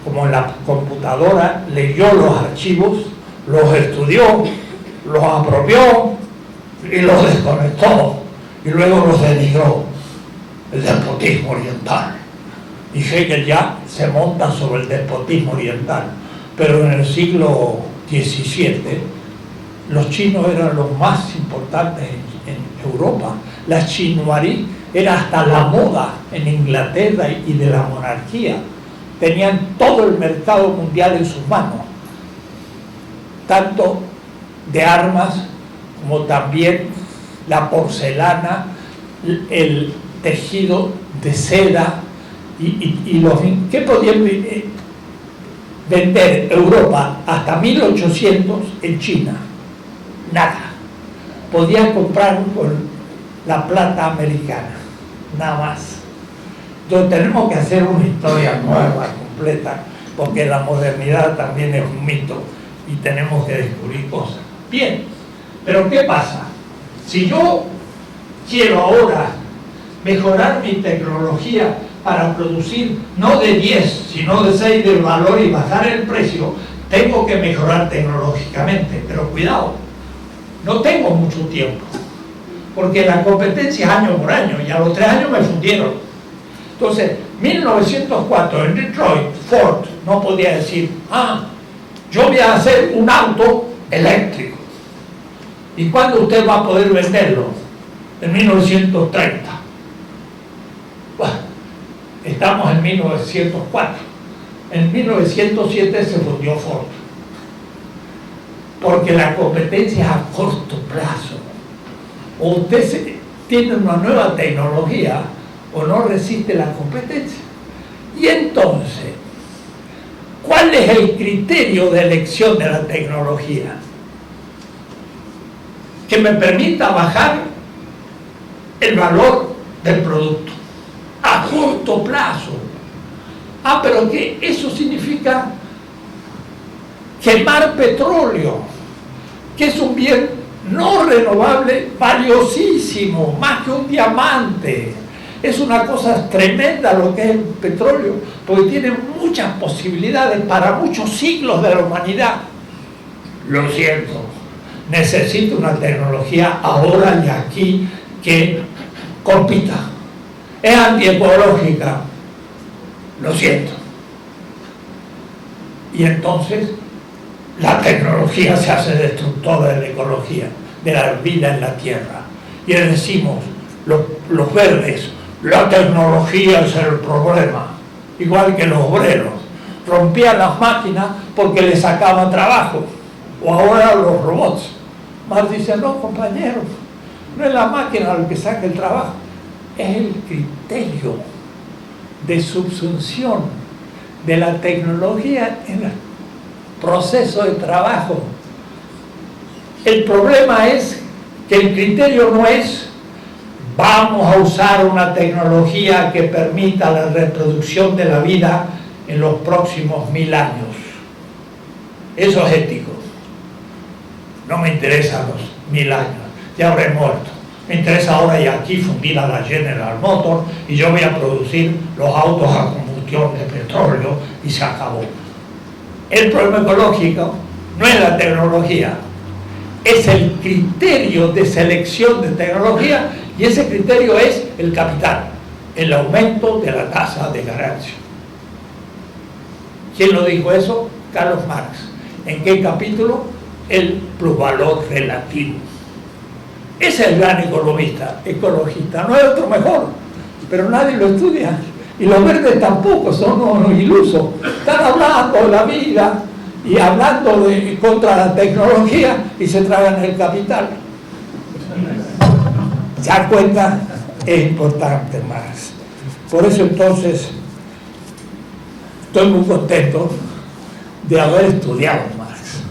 como en la computadora, leyó los archivos, los estudió, los apropió y los desconectó y luego los denigró. El despotismo oriental. Y Hegel ya se monta sobre el despotismo oriental. Pero en el siglo XVII los chinos eran los más importantes en Europa. La chinoiserie era hasta la moda en Inglaterra y de la monarquía. Tenían todo el mercado mundial en sus manos, tanto de armas como también la porcelana, el tejido de seda y los... ¿Qué podían? vender Europa hasta 1800 en China. Nada. Podía comprar con la plata americana, nada más. Entonces tenemos que hacer una historia nueva, completa, porque la modernidad también es un mito y tenemos que descubrir cosas. Bien, pero ¿qué pasa? Si yo quiero ahora mejorar mi tecnología para producir no de 10, sino de 6 del valor y bajar el precio, tengo que mejorar tecnológicamente, pero cuidado, no tengo mucho tiempo, porque la competencia es año por año y a los 3 años me fundieron. Entonces, 1904 en Detroit, Ford no podía decir, yo voy a hacer un auto eléctrico. ¿Y cuándo usted va a poder venderlo? En 1930. Bueno, estamos en 1904. En 1907 se fundió Ford. Porque la competencia es a corto plazo. O usted tiene una nueva tecnología o no resiste la competencia. Y entonces, ¿cuál es el criterio de elección de la tecnología? Que me permita bajar el valor del producto a corto plazo. Pero que eso significa quemar petróleo, que es un bien no renovable valiosísimo, más que un diamante. Es una cosa tremenda lo que es el petróleo, porque tiene muchas posibilidades para muchos siglos de la humanidad. Lo siento, necesito una tecnología ahora y aquí que compita. Es antiecológica, lo siento. Y entonces la tecnología se hace destructora de la ecología, de la vida en la tierra. Y le decimos, los verdes, la tecnología es el problema, igual que los obreros rompían las máquinas porque les sacaban trabajo, o ahora los robots. Marx dice, no, compañeros, no es la máquina lo que saca el trabajo, es el criterio de subsunción de la tecnología en el proceso de trabajo. El problema es que el criterio no es vamos a usar una tecnología que permita la reproducción de la vida en los próximos 1000 años. Eso es ético. No me interesan los 1000 años, ya habré muerto. Me interesa ahora y aquí fundir a la General Motors y yo voy a producir los autos a combustión de petróleo y se acabó. El problema ecológico no es la tecnología, es el criterio de selección de tecnología. Y ese criterio es el capital, el aumento de la tasa de ganancia. ¿Quién lo dijo eso? Carlos Marx. ¿En qué capítulo? El plusvalor relativo. Ese es el gran ecologista. No hay otro mejor, pero nadie lo estudia. Y los verdes tampoco, son unos ilusos. Están hablando de la vida y hablando contra la tecnología y se tragan el capital. ¿Se dan cuenta? Es importante, Marx. Por eso entonces estoy muy contento de haber estudiado Marx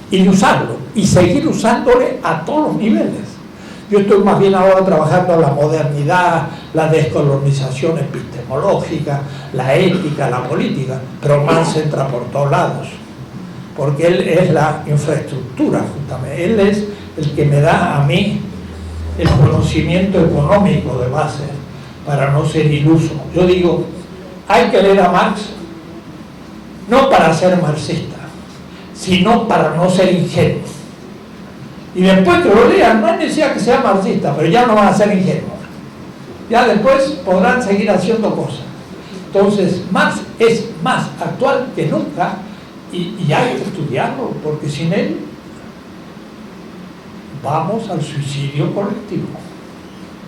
y de usarlo y seguir usándole a todos los niveles. Yo estoy más bien ahora trabajando en la modernidad, la descolonización epistemológica, la ética, la política, pero Marx entra por todos lados, porque él es la infraestructura justamente, él es el que me da a mí el conocimiento económico de base para no ser iluso. Yo digo, hay que leer a Marx no para ser marxista, sino para no ser ingenuo. Y después que lo lean, no es necesidad que sea marxista, pero ya no van a ser ingenuos. Ya después podrán seguir haciendo cosas. Entonces, Marx es más actual que nunca y hay que estudiarlo, porque sin él vamos al suicidio colectivo.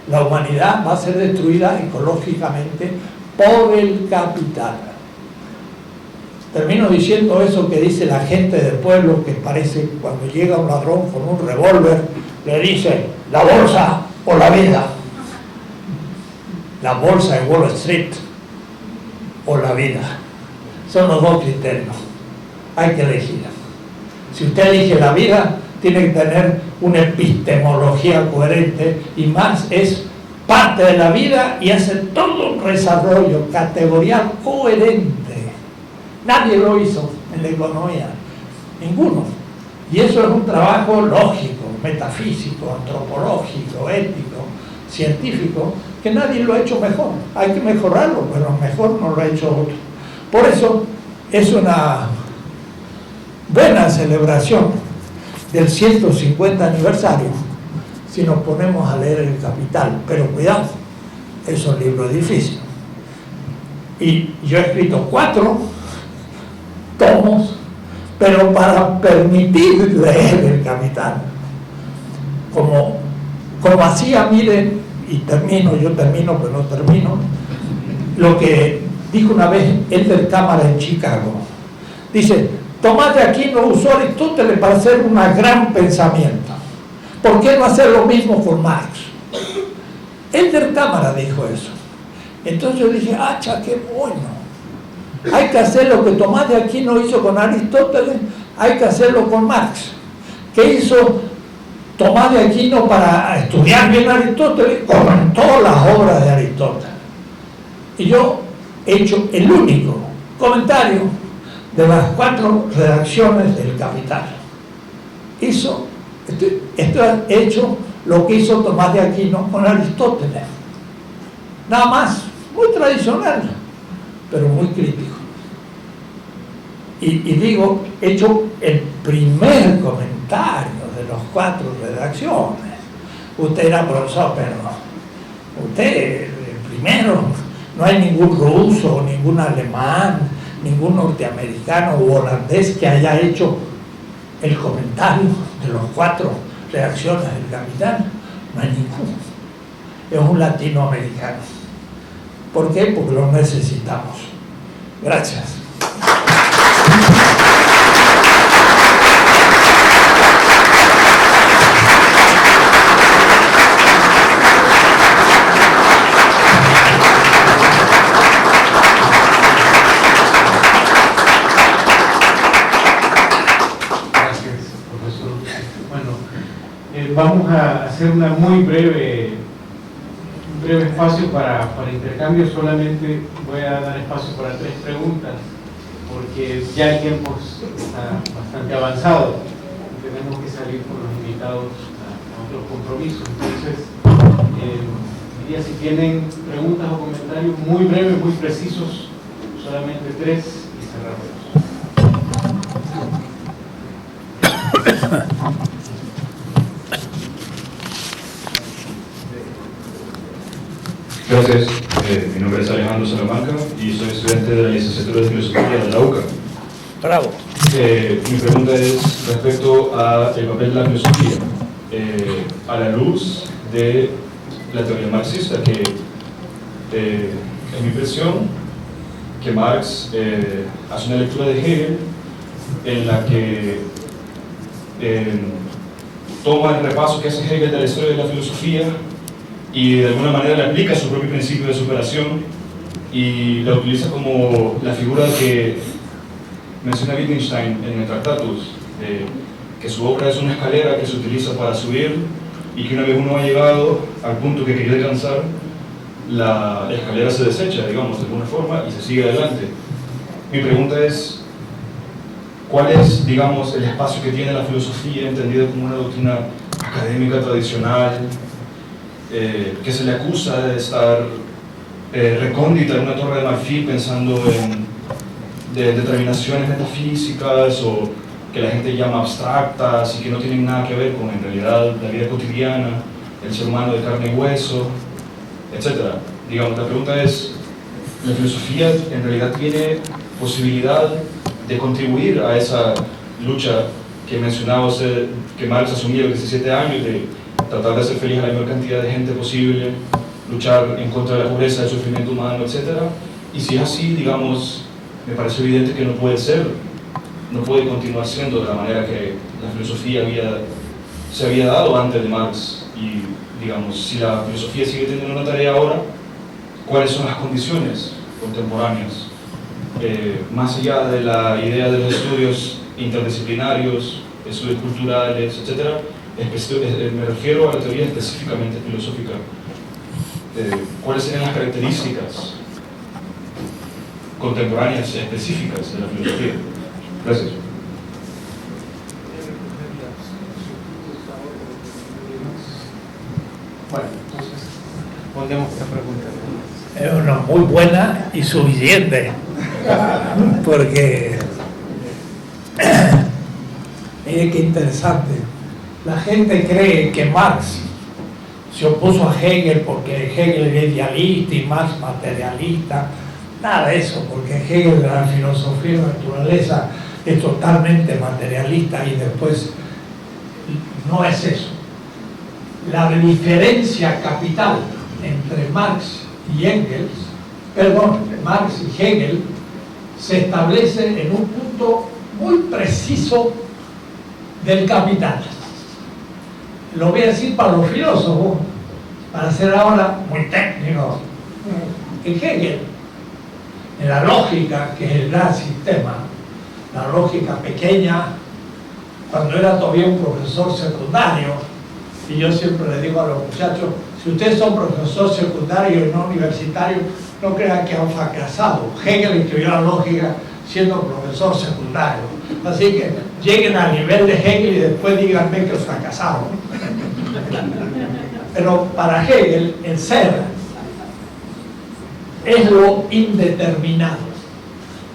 La humanidad va a ser destruida ecológicamente por el capital. Termino diciendo eso que dice la gente del pueblo, que parece cuando llega un ladrón con un revólver, le dice, la bolsa o la vida. La bolsa de Wall Street o la vida. Son los dos criterios. hay que elegir. Si usted elige la vida, tiene que tener una epistemología coherente, y Marx es parte de la vida y hace todo un desarrollo categorial coherente. Nadie lo hizo en la economía, ninguno. Y eso es un trabajo lógico, metafísico, antropológico, ético, científico, que nadie lo ha hecho mejor. Hay que mejorarlo, pero mejor no lo ha hecho otro. Por eso es una buena celebración del 150 aniversario si nos ponemos a leer El Capital, pero cuidado, es un libro difícil. Y yo he escrito 4 tomos, pero para permitir leer El Capital, como hacía, miren, y yo termino, pero no termino, lo que dijo una vez Elder Cámara en Chicago. Dice: Tomás de Aquino usó a Aristóteles para hacer un gran pensamiento. ¿Por qué no hacer lo mismo con Marx? Elder Cámara dijo eso. Entonces yo dije: ¡acha, qué bueno! Hay que hacer lo que Tomás de Aquino hizo con Aristóteles, hay que hacerlo con Marx. ¿Qué hizo Tomás de Aquino para estudiar bien a Aristóteles? Comentó las obras de Aristóteles. Y yo he hecho el único comentario de las 4 redacciones del Capital. Esto ha hecho lo que hizo Tomás de Aquino con Aristóteles. Nada más, muy tradicional, pero muy crítico. Y digo, he hecho el primer comentario de las 4 redacciones. Usted era profesor, pero usted, el primero, no hay ningún ruso, ningún alemán, ningún norteamericano u holandés que haya hecho el comentario de las 4 redacciones del Capital. No hay ninguno. Es un latinoamericano. ¿Por qué? Porque lo necesitamos. Gracias. Vamos a hacer un breve espacio para intercambio. Solamente voy a dar espacio para 3 preguntas, porque ya el tiempo está bastante avanzado. Tenemos que salir con los invitados a otros compromisos. Entonces, diría, si tienen preguntas o comentarios muy breves, muy precisos, solamente 3 y cerramos. Gracias, mi nombre es Alejandro Salamanca y soy estudiante de la licenciatura de Filosofía de la UCA. Bravo. Mi pregunta es respecto al papel de la filosofía a la luz de la teoría marxista, que es mi impresión que Marx hace una lectura de Hegel en la que toma el repaso que hace Hegel de la historia de la filosofía y de alguna manera le aplica su propio principio de superación y la utiliza como la figura que menciona Wittgenstein en el Tractatus, que su obra es una escalera que se utiliza para subir y que una vez uno ha llegado al punto que quería alcanzar, la escalera se desecha, digamos, de alguna forma y se sigue adelante. Mi pregunta es, ¿cuál es, digamos, el espacio que tiene la filosofía entendida como una doctrina académica tradicional, que se le acusa de estar recóndita en una torre de marfil pensando en determinaciones metafísicas o que la gente llama abstractas y que no tienen nada que ver con en realidad la vida cotidiana, el ser humano de carne y hueso, etc. Digamos, la pregunta es, ¿la filosofía en realidad tiene posibilidad de contribuir a esa lucha que mencionaba usted, que Marx asumió a los 17 años, de tratar de hacer feliz a la mayor cantidad de gente posible, luchar en contra de la pobreza, del sufrimiento humano, etc.? Y si es así, digamos, me parece evidente que no puede continuar siendo de la manera que la filosofía se había dado antes de Marx. Y, digamos, si la filosofía sigue teniendo una tarea ahora, ¿cuáles son las condiciones contemporáneas más allá de la idea de los estudios interdisciplinarios, estudios culturales, etc., me refiero a la teoría específicamente filosófica. ¿Cuáles serían las características contemporáneas específicas de la filosofía? Gracias. Bueno, entonces respondemos esta pregunta. Es una muy buena y suficiente, porque mire qué interesante. La gente cree que Marx se opuso a Hegel porque Hegel era idealista y Marx materialista. Nada de eso, porque Hegel, la filosofía de la naturaleza, es totalmente materialista y después no es eso. La diferencia capital entre Marx y Marx y Hegel se establece en un punto muy preciso del capital. Lo voy a decir para los filósofos, para ser ahora muy técnico. En Hegel, en la lógica, que es el gran sistema, la lógica pequeña, cuando era todavía un profesor secundario, y yo siempre le digo a los muchachos, si ustedes son profesor secundario y no universitario, no crean que han fracasado. Hegel estudió la lógica siendo profesor secundario. Así que lleguen al nivel de Hegel y después díganme que fracasaron. Pero para Hegel, el ser es lo indeterminado.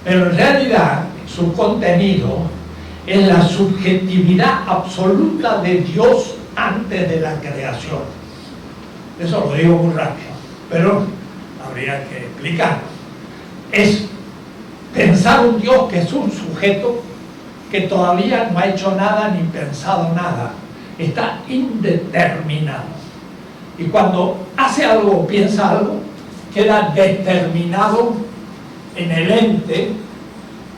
Pero en realidad, su contenido es la subjetividad absoluta de Dios antes de la creación. Eso lo digo muy rápido, pero habría que explicarlo. Es pensar un Dios que es un sujeto que todavía no ha hecho nada ni pensado nada, está indeterminado. Y cuando hace algo o piensa algo, queda determinado en el ente,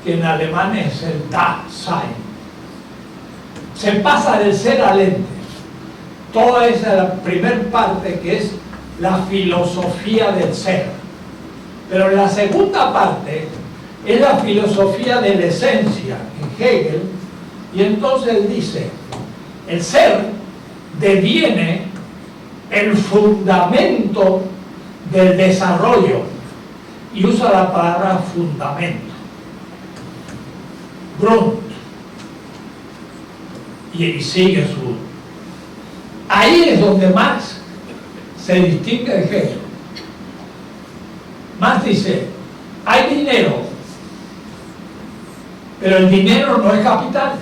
que en alemán es el Dasein. Se pasa del ser al ente. Toda esa es la primera parte, que es la filosofía del ser. Pero la segunda parte es la filosofía de la esencia en Hegel, y entonces él dice, el ser deviene el fundamento del desarrollo, y usa la palabra fundamento, Grund, y sigue su... Ahí es donde Marx se distingue de Hegel. Marx dice, hay dinero, pero el dinero no es capital.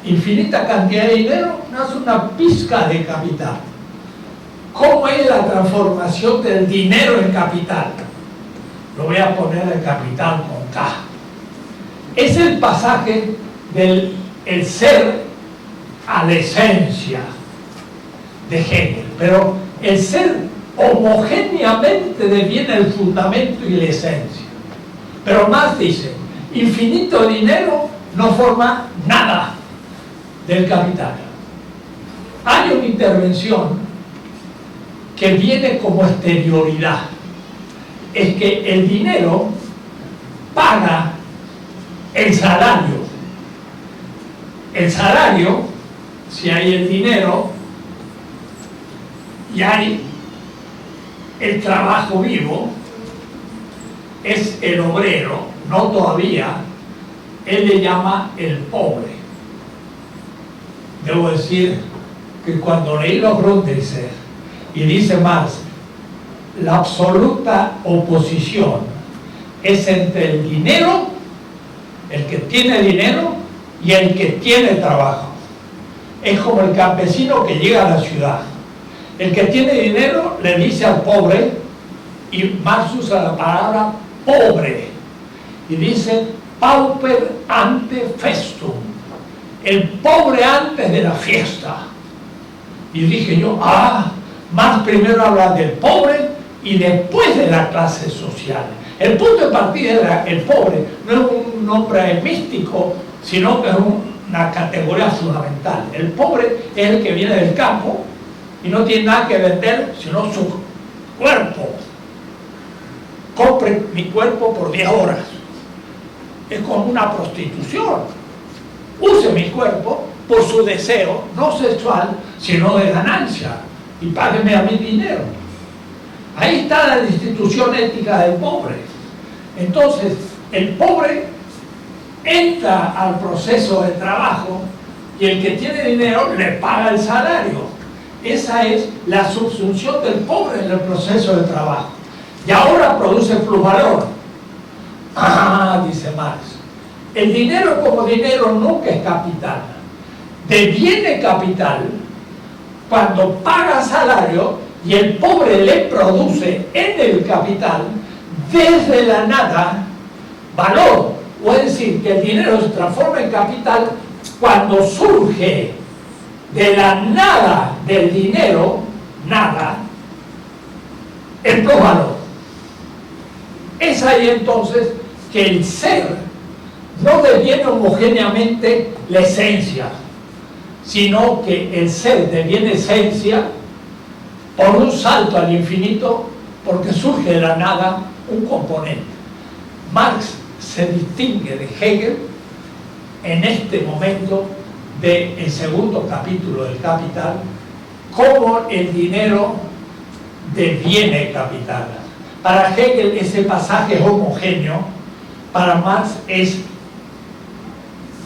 Infinita cantidad de dinero no es una pizca de capital. ¿Cómo es la transformación del dinero en capital? Lo voy a poner en capital con K. Es el pasaje del el ser a la esencia de Hegel, pero el ser homogéneamente deviene el fundamento y la esencia. Pero más dice, infinito dinero no forma nada del capital. Hay una intervención que viene como exterioridad, es que el dinero paga el salario. El salario, si hay el dinero y hay el trabajo vivo, es el obrero, no todavía, él le llama el pobre. Debo decir que cuando leí los Grundrisse y dice Marx, la absoluta oposición es entre el dinero, el que tiene dinero, y el que tiene trabajo. Es como el campesino que llega a la ciudad. El que tiene dinero le dice al pobre, y Marx usa la palabra pobre, y dice pauper ante festum, el pobre antes de la fiesta. Y dije yo, Marx primero habla del pobre y después de la clase social. El punto de partida era el pobre, no es un nombre místico, sino que es una categoría fundamental. El pobre es el que viene del campo y no tiene nada que vender sino su cuerpo. Compre mi cuerpo por 10 horas. es como una prostitución. Use mi cuerpo por su deseo, no sexual, sino de ganancia, y págueme a mí dinero. Ahí está la institución ética del pobre. Entonces, el pobre entra al proceso de trabajo y el que tiene dinero le paga el salario. Esa es la subsunción del pobre en el proceso de trabajo. Y ahora produce plusvalor. Dice Marx, el dinero como dinero nunca es capital. Deviene capital cuando paga salario y el pobre le produce en el capital desde la nada valor. O es decir, que el dinero se transforma en capital cuando surge de la nada del dinero, nada, el plusvalor. Es ahí entonces que el ser no deviene homogéneamente la esencia, sino que el ser deviene esencia por un salto al infinito, porque surge de la nada un componente. Marx se distingue de Hegel en este momento del segundo capítulo del Capital, cómo el dinero deviene capital. Para Hegel ese pasaje es homogéneo, para Marx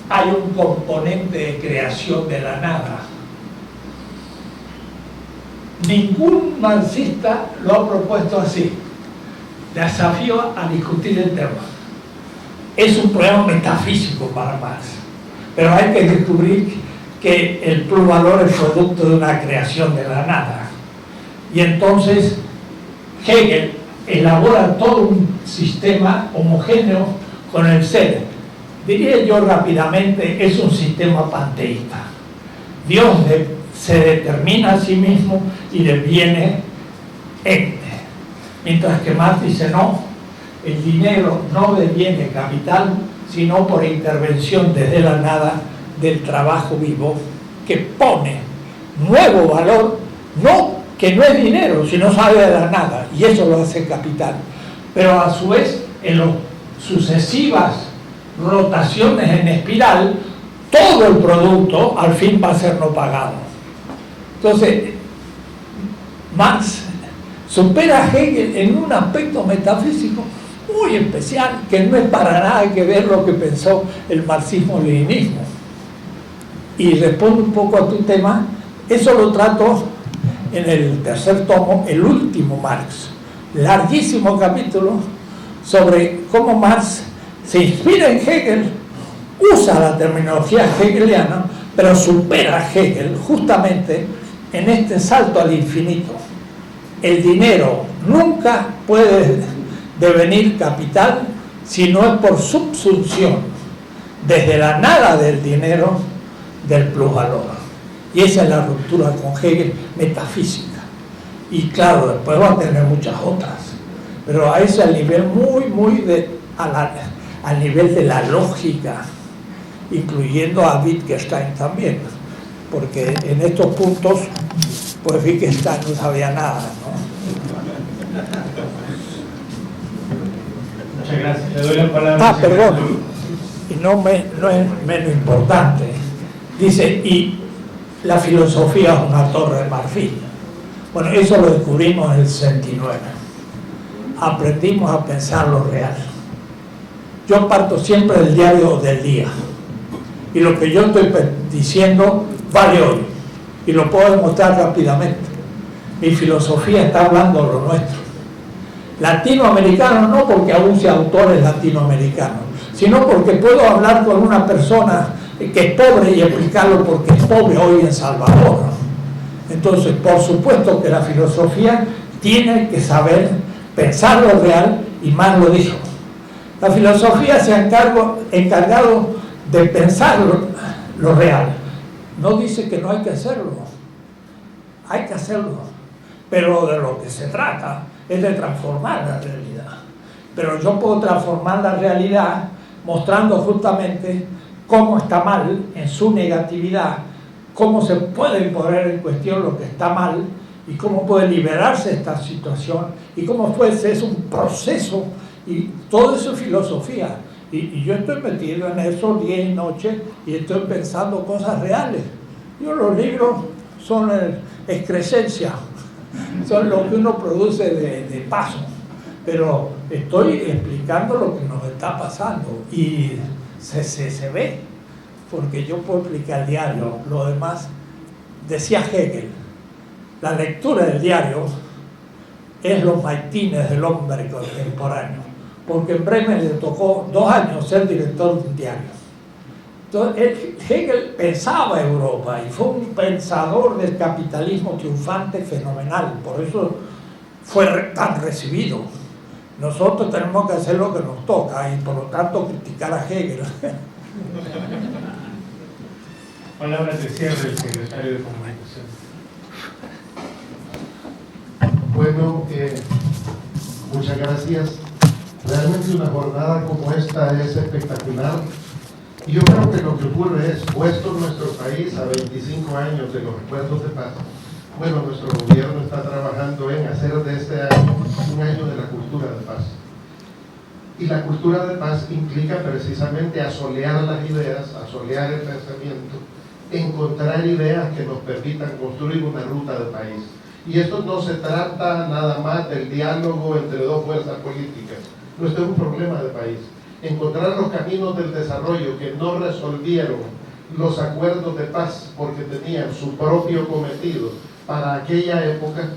hay un componente de creación de la nada. Ningún marxista lo ha propuesto así. Desafío a discutir el tema. Es un problema metafísico para Marx, pero hay que descubrir que el plusvalor es producto de una creación de la nada. Y entonces Hegel elabora todo un sistema homogéneo con el ser. Diría yo rápidamente, es un sistema panteísta. Dios se determina a sí mismo y deviene ente. Mientras que Marx dice no, el dinero no deviene capital, sino por intervención desde la nada del trabajo vivo que pone nuevo valor, que no es dinero, sino sale de la nada, y eso lo hace capital. Pero a su vez, en las sucesivas rotaciones en espiral, todo el producto al fin va a ser no pagado. Entonces, Marx supera a Hegel en un aspecto metafísico muy especial, que no es para nada que ver lo que pensó el marxismo-leninismo. Y respondo un poco a tu tema, eso lo trato en el tercer tomo, el último Marx, larguísimo capítulo sobre cómo Marx se inspira en Hegel, usa la terminología hegeliana, pero supera a Hegel justamente en este salto al infinito. El dinero nunca puede devenir capital si no es por subsunción desde la nada del dinero del plusvalor. Y esa es la ruptura con Hegel metafísica. Y claro, después va a tener muchas otras, pero a ese nivel al nivel de la lógica, incluyendo a Wittgenstein también, porque en estos puntos pues Wittgenstein no sabía nada, ¿no? Muchas gracias. Le doy la palabra. Perdón, y no es menos importante. Dice, y la filosofía es una torre de marfil. Bueno, eso lo descubrimos en el 69. Aprendimos a pensar lo real. Yo parto siempre del diario del día. Y lo que yo estoy diciendo vale hoy. Y lo puedo demostrar rápidamente. Mi filosofía está hablando de lo nuestro. Latinoamericano no porque abuse autores latinoamericanos, sino porque puedo hablar con una persona que es pobre y explicarlo porque es pobre hoy en Salvador. Entonces, por supuesto que la filosofía tiene que saber pensar lo real, y Marx lo dijo. La filosofía se ha encargado de pensar lo real. No dice que no hay que hacerlo. Hay que hacerlo. Pero de lo que se trata es de transformar la realidad. Pero yo puedo transformar la realidad mostrando justamente cómo está mal en su negatividad, cómo se puede poner en cuestión lo que está mal y cómo puede liberarse de esta situación y cómo puede ser un proceso, y todo eso es filosofía. Y yo estoy metido en eso día y noche y estoy pensando cosas reales. Los libros son excrescencia, son lo que uno produce de paso, pero estoy explicando lo que nos está pasando y se ve, porque yo puedo explicar el diario. Lo demás, decía Hegel, la lectura del diario es los maitines del hombre contemporáneo, porque en Bremen le tocó 2 años ser director de un diario. Entonces, Hegel pensaba Europa y fue un pensador del capitalismo triunfante fenomenal, por eso fue tan recibido. Nosotros tenemos que hacer lo que nos toca y por lo tanto criticar a Hegel. Palabras de cierre del secretario de Comunicación. Bueno, muchas gracias. Realmente una jornada como esta es espectacular. Y yo creo que lo que ocurre es, puesto nuestro país a 25 años de los acuerdos de paz, bueno, nuestro gobierno está trabajando en hacer de este año un año de la cultura de paz. Y la cultura de paz implica precisamente asolear las ideas, asolear el pensamiento, encontrar ideas que nos permitan construir una ruta de país. Y esto no se trata nada más del diálogo entre 2 fuerzas políticas. No, esto es un problema de país. Encontrar los caminos del desarrollo que no resolvieron los acuerdos de paz porque tenían su propio cometido para aquella época,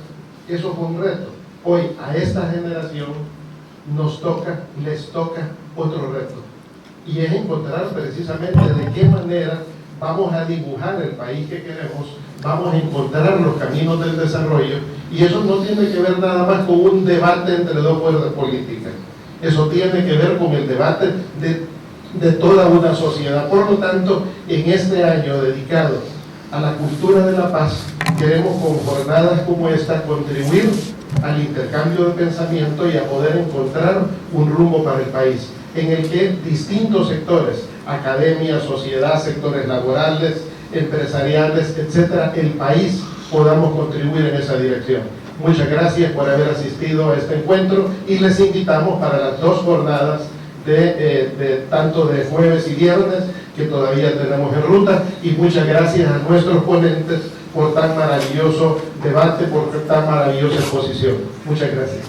eso fue un reto. Hoy a esta generación les toca otro reto, y es encontrar precisamente de qué manera vamos a dibujar el país que queremos, vamos a encontrar los caminos del desarrollo, y eso no tiene que ver nada más con un debate entre 2 fuerzas políticas. Eso tiene que ver con el debate de toda una sociedad. Por lo tanto, en este año dedicado a la cultura de la paz, queremos con jornadas como esta contribuir al intercambio de pensamiento y a poder encontrar un rumbo para el país, en el que distintos sectores, academia, sociedad, sectores laborales, empresariales, etcétera, el país podamos contribuir en esa dirección. Muchas gracias por haber asistido a este encuentro y les invitamos para las 2 jornadas tanto de jueves y viernes que todavía tenemos en ruta, y muchas gracias a nuestros ponentes por tan maravilloso debate, por tan maravillosa exposición. Muchas gracias.